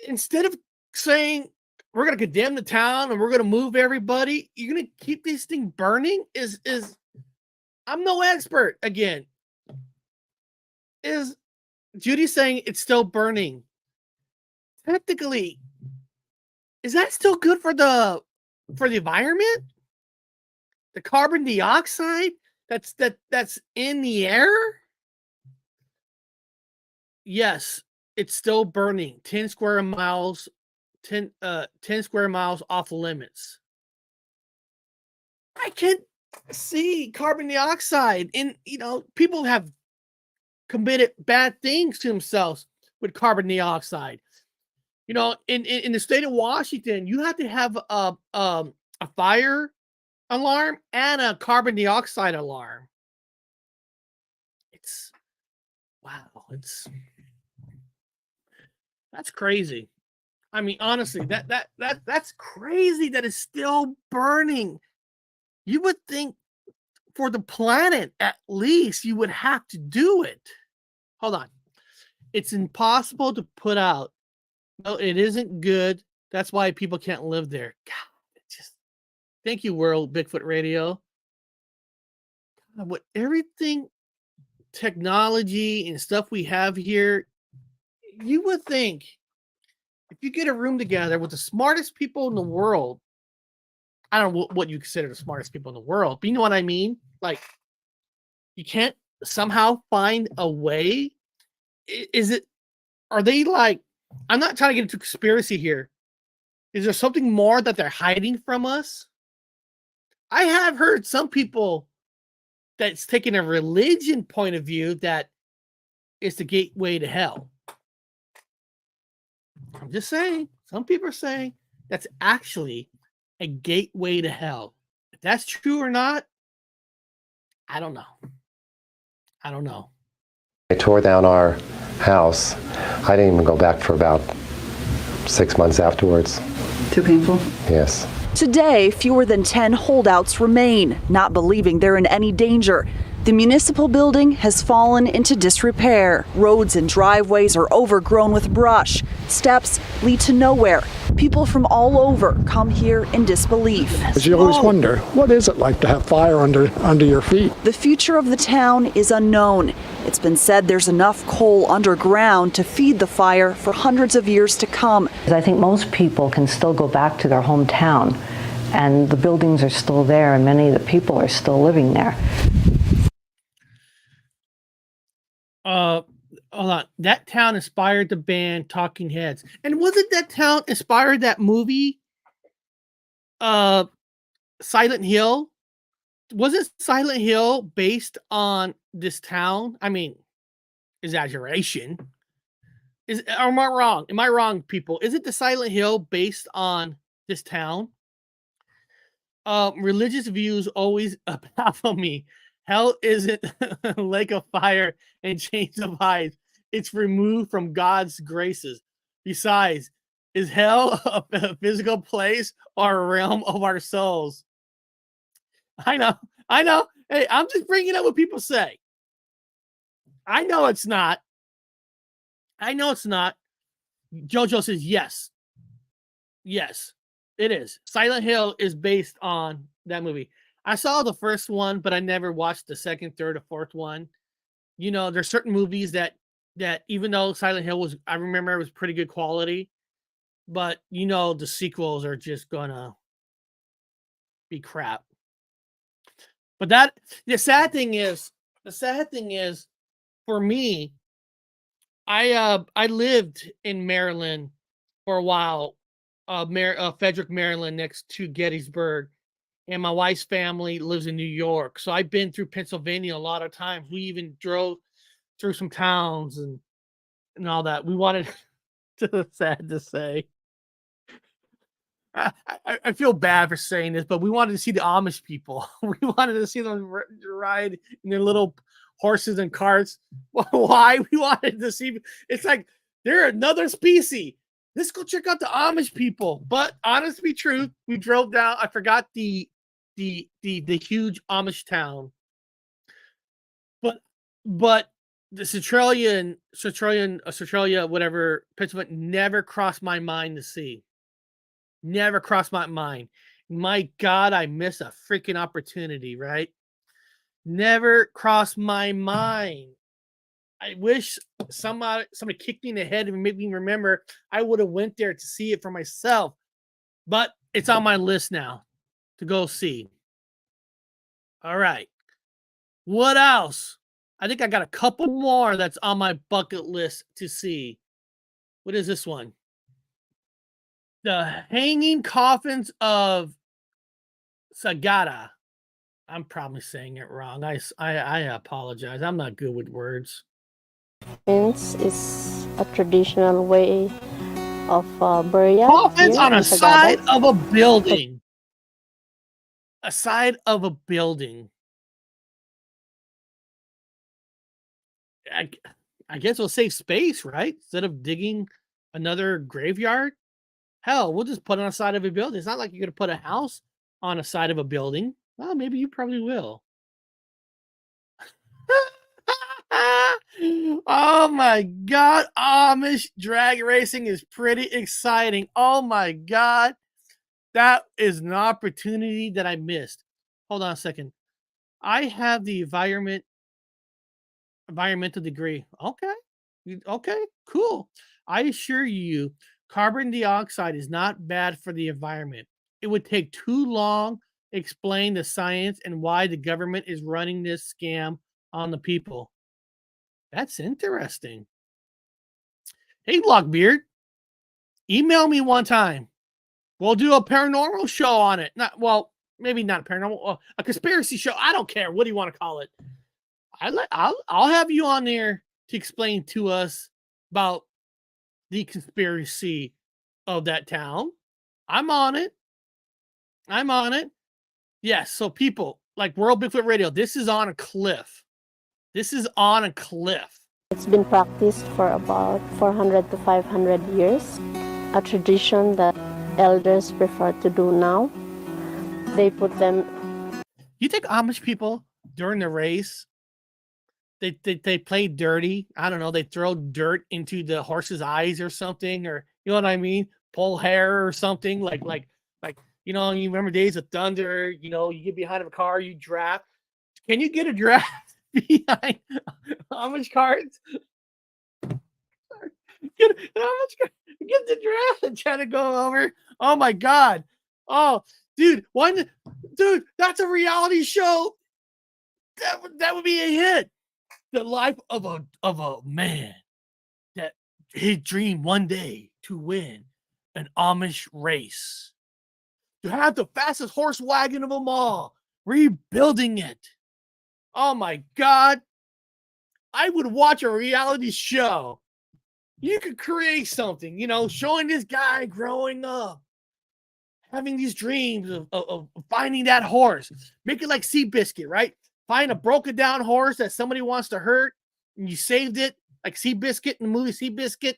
instead of saying we're going to condemn the town and we're going to move everybody, you're going to keep this thing burning? I'm no expert again. Is Judy saying it's still burning? Technically, is that still good for the environment? The carbon dioxide that's in the air? Yes, it's still burning. 10 square miles off limits. I can't see carbon dioxide. And people have committed bad things to themselves with carbon dioxide. In the state of Washington, you have to have a fire alarm and a carbon dioxide alarm. That's crazy. I mean, honestly, that's crazy that it's still burning. You would think for the planet, at least, you would have to do it. Hold on. It's impossible to put out. No, it isn't good. That's why people can't live there. God. Thank you, World Bigfoot Radio. With everything, technology and stuff we have here, you would think if you get a room together with the smartest people in the world, I don't know what you consider the smartest people in the world, but you know what I mean? Like, you can't somehow find a way? Are they like, I'm not trying to get into conspiracy here. Is there something more that they're hiding from us? I have heard some people that's taking a religion point of view that it's the gateway to hell. I'm just saying, some people are saying that's actually a gateway to hell. If that's true or not, I don't know.
They tore down our house. I didn't even go back for about 6 months afterwards.
Too painful?
Yes.
Today, fewer than 10 holdouts remain, not believing they're in any danger.
The municipal building has fallen into disrepair. Roads and driveways are overgrown with brush. Steps lead to nowhere. People from all over come here in disbelief.
You always wonder, what is it like to have fire under your feet?
The future of the town is unknown. It's been said there's enough coal underground to feed the fire for hundreds of years to come.
I think most people can still go back to their hometown, and the buildings are still there, and many of the people are still living there.
Hold on. That town inspired the band Talking Heads. And wasn't that town inspired that movie? Silent Hill? Wasn't Silent Hill based on this town? I mean, exaggeration. Am I wrong? Am I wrong, people? Isn't the Silent Hill based on this town? Religious views always baffle me. Hell isn't a lake of fire and chains of ice. It's removed from God's graces. Besides, is hell a physical place or a realm of our souls? I know. Hey, I'm just bringing up what people say. I know it's not. Jojo says yes. Yes, it is. Silent Hill is based on that movie. I saw the first one, but I never watched the second, third, or fourth one. You know, there's certain movies that even though Silent Hill was, I remember it was pretty good quality, but you know, the sequels are just gonna be crap. But the sad thing is for me, I lived in Maryland for a while, Frederick, Maryland, next to Gettysburg. And my wife's family lives in New York. So I've been through Pennsylvania a lot of times. We even drove through some towns and all that. We wanted to, sad to say. I feel bad for saying this, but we wanted to see the Amish people. We wanted to see them ride in their little horses and carts. Why? We wanted to see, it's like they're another species. Let's go check out the Amish people. But honest to be true, we drove down. I forgot the huge Amish town, but the Centralia, whatever, Pennsylvania, never crossed my mind to see. Never crossed my mind. My God, I missed a freaking opportunity, right? Never crossed my mind. I wish somebody kicked me in the head and made me remember. I would have went there to see it for myself, but it's on my list now to go see. All right. What else? I think I got a couple more that's on my bucket list to see. What is this one? The Hanging Coffins of Sagada. I'm probably saying it wrong. I apologize. I'm not good with words.
Is a traditional way of burial.
Coffins on a side of a building. A side of a building. I guess we'll save space, right? Instead of digging another graveyard. Hell, we'll just put it on the side of a building. It's not like you're going to put a house on a side of a building. Well, maybe you probably will. Oh my God. Amish drag racing is pretty exciting. Oh my God. That is an opportunity that I missed. Hold on a second. I have the environmental degree. Okay, cool. I assure you, carbon dioxide is not bad for the environment. It would take too long to explain the science and why the government is running this scam on the people. That's interesting. Hey, Blockbeard, email me one time. We'll do a paranormal show on it. Maybe not paranormal, a conspiracy show. I don't care. What do you want to call it? I'll have you on there to explain to us about the conspiracy of that town. I'm on it. Yes. So people like World Bigfoot Radio, this is on a cliff.
It's been practiced for about 400 to 500 years. A tradition that elders prefer to do now. They put them.
You think Amish people during the race they play dirty. I don't know. They throw dirt into the horse's eyes or something, or you know what I mean? Pull hair or something like you know. You remember Days of Thunder? You know, you get behind a car, you draft. Can you get a draft behind Amish cards? Get the draft and try to go over. Oh my god. Oh, dude, that's a reality show. That would be a hit. The life of a man that his dream one day to win an Amish race, to have the fastest horse wagon of them all, rebuilding it. Oh my god. I would watch a reality show. You could create something, you know, showing this guy growing up, having these dreams of finding that horse. Make it like Seabiscuit, right? Find a broken down horse that somebody wants to hurt, and you saved it, like Seabiscuit in the movie Seabiscuit.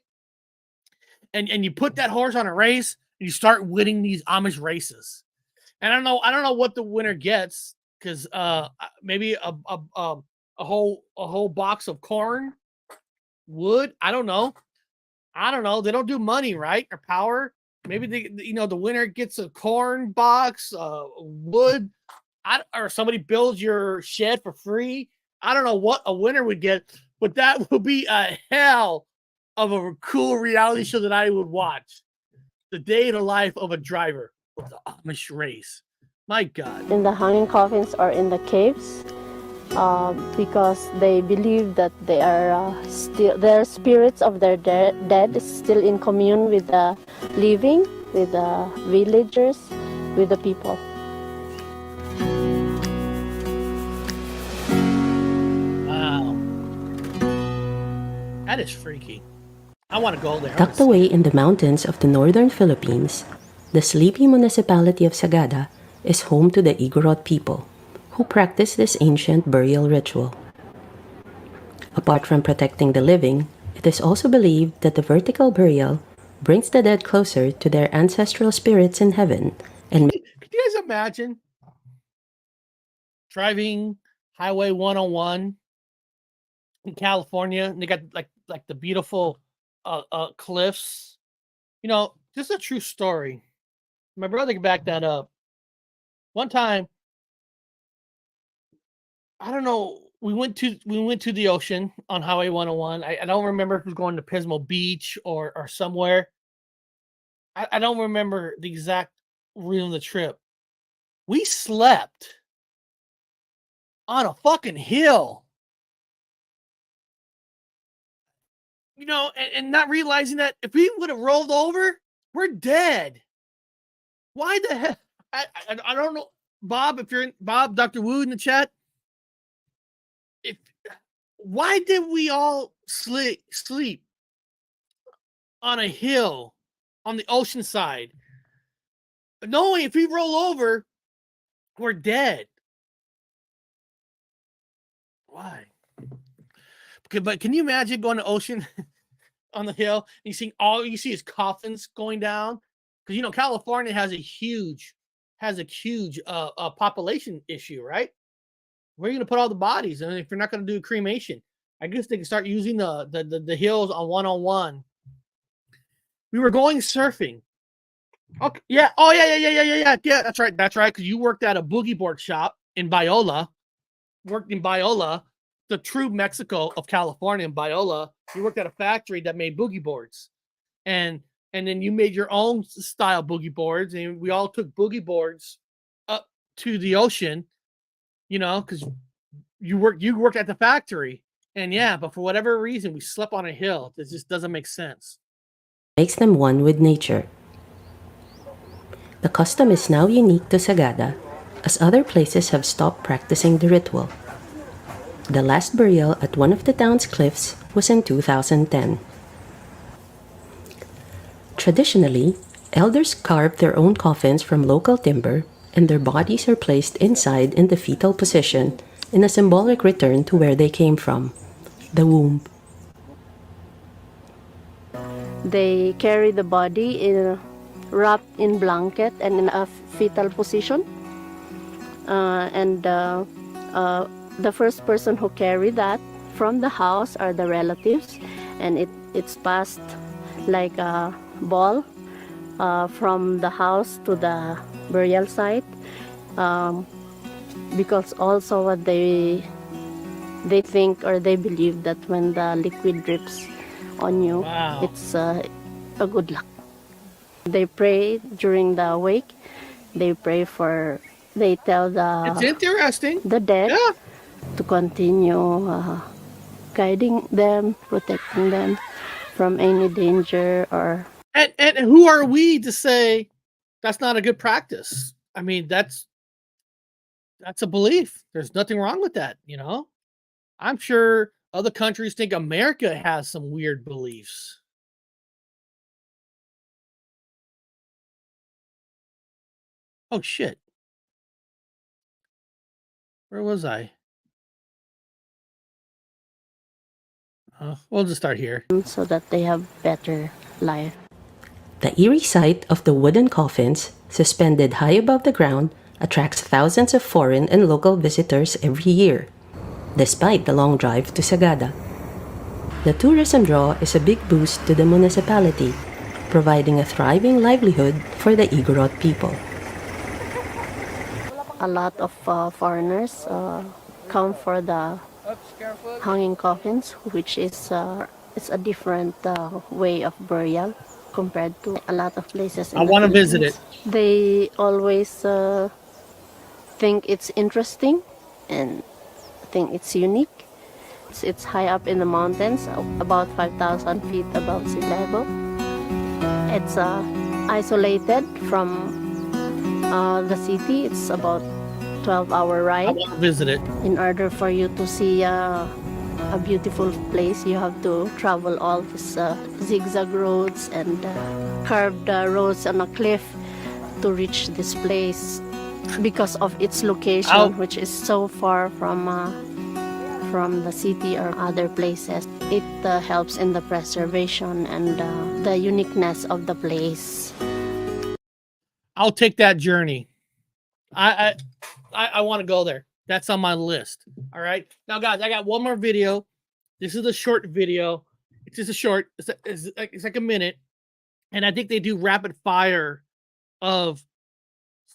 And you put that horse on a race, and you start winning these Amish races. And I don't know what the winner gets, because maybe a whole box of corn, wood. I don't know. They don't do money, right? Or power. Maybe the winner gets a corn box, wood, or somebody builds your shed for free. I don't know what a winner would get, but that would be a hell of a cool reality show that I would watch. The day in the life of a driver of the Amish race. My God.
In the hanging coffins or in the caves, because they believe that they are still, their spirits of their dead is still in commune with the living, with the villagers, with the people.
Wow, that is freaky. I want to go there.
Tucked away in the mountains of the northern Philippines, the sleepy municipality of Sagada is home to the Igorot people, who practice this ancient burial ritual. Apart from protecting the living, it is also believed that the vertical burial brings the dead closer to their ancestral spirits in heaven. And
could you guys imagine driving Highway 101 in California, and they got like the beautiful cliffs? You know, this is a true story. My brother can back that up. One time, I don't know. We went to the ocean on Highway 101. I don't remember if it was going to Pismo Beach or somewhere. I don't remember the exact reason of the trip. We slept on a fucking hill. You know, and not realizing that if we would have rolled over, we're dead. Why the hell? I don't know, Bob. If you're in, Bob, Dr. Wu in the chat. Why did we all sleep on a hill on the ocean side, knowing if we roll over, we're dead? Why? But can you imagine going to ocean on the hill and you see all you see is coffins going down? Because you know California has a huge population issue, right? Where are you going to put all the bodies? I mean, if you're not going to do cremation, I guess they can start using the hills on 101. We were going surfing. Okay, yeah. Oh, yeah. That's right. Because you worked at a boogie board shop in Biola. Worked in Biola, the true Mexico of California. In Biola, you worked at a factory that made boogie boards, and then you made your own style boogie boards, and we all took boogie boards up to the ocean. You know, because you worked at the factory, and yeah, but for whatever reason, we slept on a hill. This just doesn't make sense.
Makes them one with nature. The custom is now unique to Sagada, as other places have stopped practicing the ritual. The last burial at one of the town's cliffs was in 2010. Traditionally, elders carved their own coffins from local timber, and their bodies are placed inside in the fetal position in a symbolic return to where they came from, the womb.
They carry the body wrapped in blanket and in a fetal position. The first person who carry that from the house are the relatives, and it's passed like a ball from the house to the burial site, because also what they think or they believe that when the liquid drips on you,
Wow.
it's a good luck. They pray during the wake. They pray for. They tell
It's interesting.
the dead
Yeah.
to continue guiding them, protecting them from any danger or.
And who are we to say that's not a good practice? I mean, that's a belief. There's nothing wrong with that, you know? I'm sure other countries think America has some weird beliefs. Oh shit. Where was I? We'll just start here.
So that they have better life.
The eerie sight of the wooden coffins, suspended high above the ground, attracts thousands of foreign and local visitors every year, despite the long drive to Sagada. The tourism draw is a big boost to the municipality, providing a thriving livelihood for the Igorot people.
A lot of foreigners come for the hanging coffins, which is it's a different way of burial compared to a lot of places.
I want to visit it.
They always think it's interesting and think it's unique. It's high up in the mountains, about 5,000 feet above sea level. It's isolated from the city. It's about 12-hour ride.
I want to visit it.
In order for you to see a beautiful place, you have to travel all these zigzag roads and carved roads on a cliff to reach this place because of its location, which is so far from the city or other places. It helps in the preservation and the uniqueness of the place.
I'll take that journey. I want to go there. That's on my list. All right. Now, guys, I got one more video. This is a short video. It's just a short. It's like a minute, and I think they do rapid fire of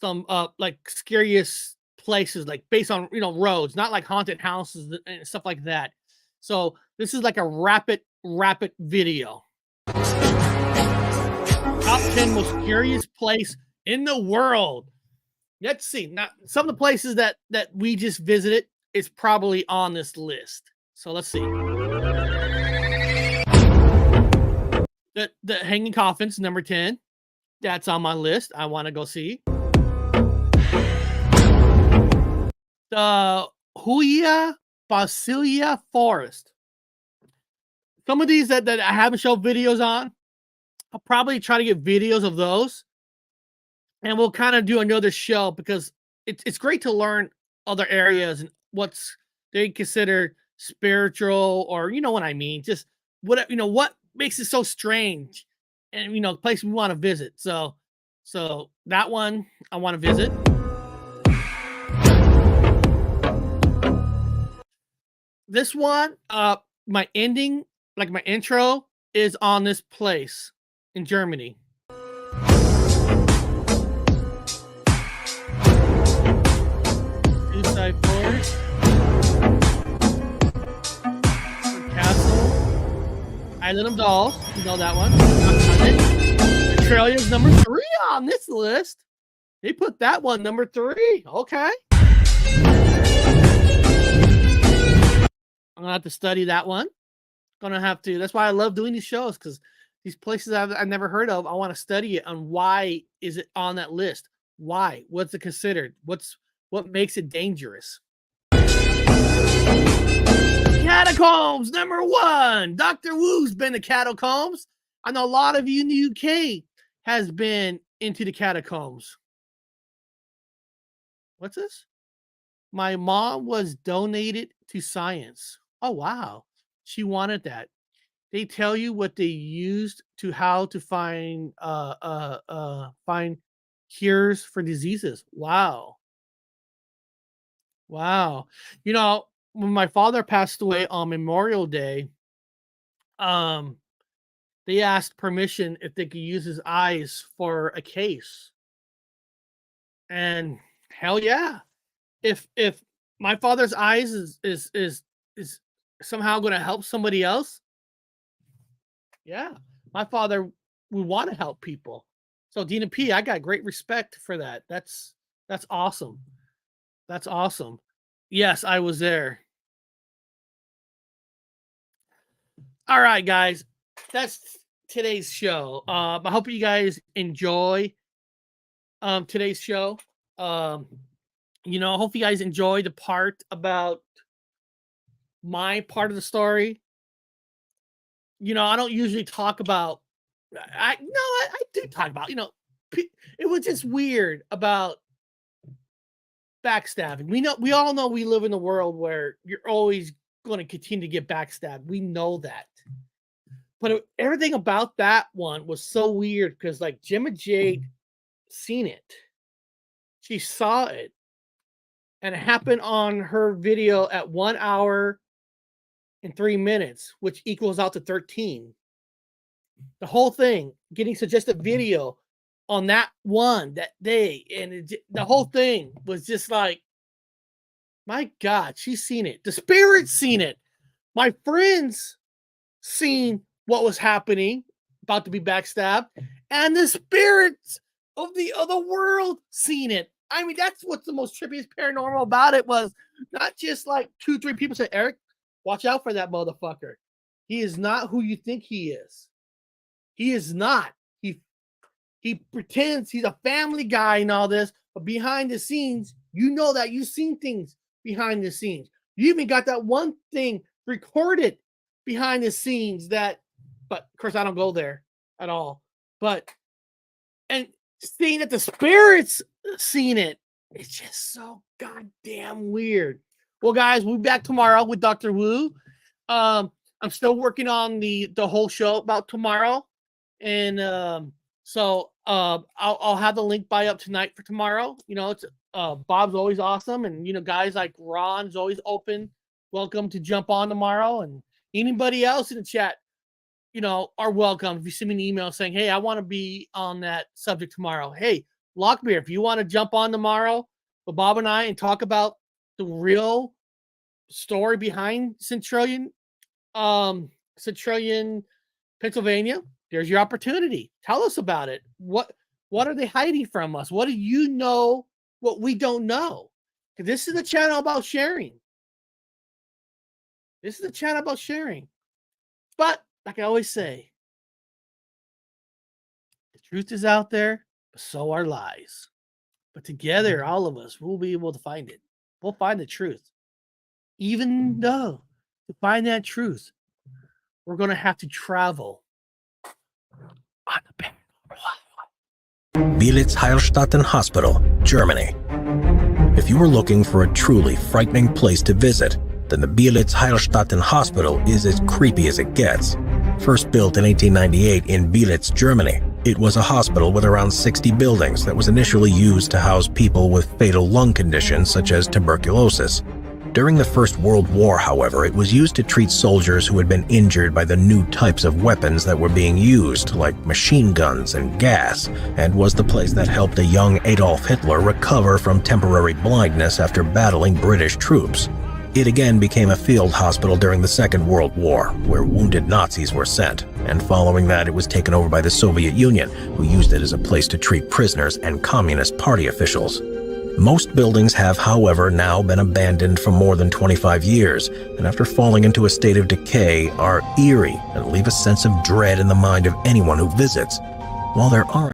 some like scariest places, like based on roads, not like haunted houses and stuff like that. So this is like a rapid video. Top 10 most scariest place in the world. Let's see. Now, some of the places that we just visited is probably on this list. So let's see. The Hanging Coffins, number 10. That's on my list. I want to go see. The Huia Basilia Forest. Some of these that I haven't shown videos on, I'll probably try to get videos of those. And we'll kind of do another show because it's great to learn other areas and what's they consider spiritual, or you know what I mean, just what what makes it so strange, and the place we want to visit. So that one I want to visit. This one, my ending, like my intro, is on this place in Germany. Forest, Castle, Island of Dolls, you know that one. Australia's number 3 on this list. They put that one number 3. Okay. I'm gonna have to study that one. Gonna have to. That's why I love doing these shows, because these places I've never heard of, I want to study it on why is it on that list. Why? What's it considered? What makes it dangerous? Catacombs, number 1. Dr. Wu's been to catacombs. I know a lot of you in the UK has been into the catacombs. What's this? My mom was donated to science. Oh, wow. She wanted that. They tell you what they used to how to find cures for diseases. Wow. Wow. when my father passed away on Memorial Day, they asked permission if they could use his eyes for a case. And hell yeah. If my father's eyes is somehow going to help somebody else, yeah, my father would want to help people. So Dina P, I got great respect for that. That's awesome. That's awesome. Yes, I was there. All right, guys, that's today's show. I hope you guys enjoy today's show. You know, I hope you guys enjoy the part about my part of the story. You know, I don't usually talk about. I do talk about. You know, it was just weird about backstabbing. We all know we live in a world where you're always going to continue to get backstabbed. We know that. But everything about that one was so weird because, like, Gemma Jade seen it. She saw it. And it happened on her video at 1 hour and 3 minutes, which equals out to 13. The whole thing, getting suggested video on that day. And the whole thing was just like, my God, she's seen it. The spirit's seen it. My friends seen what was happening, about to be backstabbed, and the spirits of the other world seen it. I mean, that's what's the most trippiest paranormal about it, was not just like 2-3 people said, Eric, watch out for that motherfucker. He is not who you think he is. He is not. He pretends he's a family guy and all this, but behind the scenes, you know that you've seen things behind the scenes. You even got that one thing recorded behind the scenes that, but of course I don't go there at all. But, and seeing that the spirits seen it, it's just so goddamn weird. Well, guys, we'll be back tomorrow with Dr. Wu. I'm still working on the whole show about tomorrow. And so I'll have the link by up tonight for tomorrow. You know, it's Bob's always awesome, and you know, guys like Ron's always open. Welcome to jump on tomorrow, and anybody else in the chat, you know, are welcome. If you send me an email saying, hey, I want to be on that subject tomorrow. Hey, Lockbeer, if you want to jump on tomorrow with Bob and I and talk about the real story behind Centrillion, Pennsylvania, there's your opportunity. Tell us about it. What are they hiding from us? What do you know what we don't know? Because this is a channel about sharing. This is a channel about sharing. But like I always say, the truth is out there, but so are lies. But together, all of us, we'll be able to find it. We'll find the truth. Even though to find that truth, we're going to have to travel on the paranormal highway.
Belitz Heilstatten Hospital, Germany. If you are looking for a truly frightening place to visit, then the Belitz Heilstatten Hospital is as creepy as it gets. First built in 1898 in Belitz, Germany, it was a hospital with around 60 buildings that was initially used to house people with fatal lung conditions such as tuberculosis. During the First World War, however, it was used to treat soldiers who had been injured by the new types of weapons that were being used, like machine guns and gas, and was the place that helped a young Adolf Hitler recover from temporary blindness after battling British troops. It again became a field hospital during the Second World War, where wounded Nazis were sent, and following that it was taken over by the Soviet Union, who used it as a place to treat prisoners and Communist Party officials. Most buildings have, however, now been abandoned for more than 25 years, and after falling into a state of decay, are eerie and leave a sense of dread in the mind of anyone who visits. While there aren't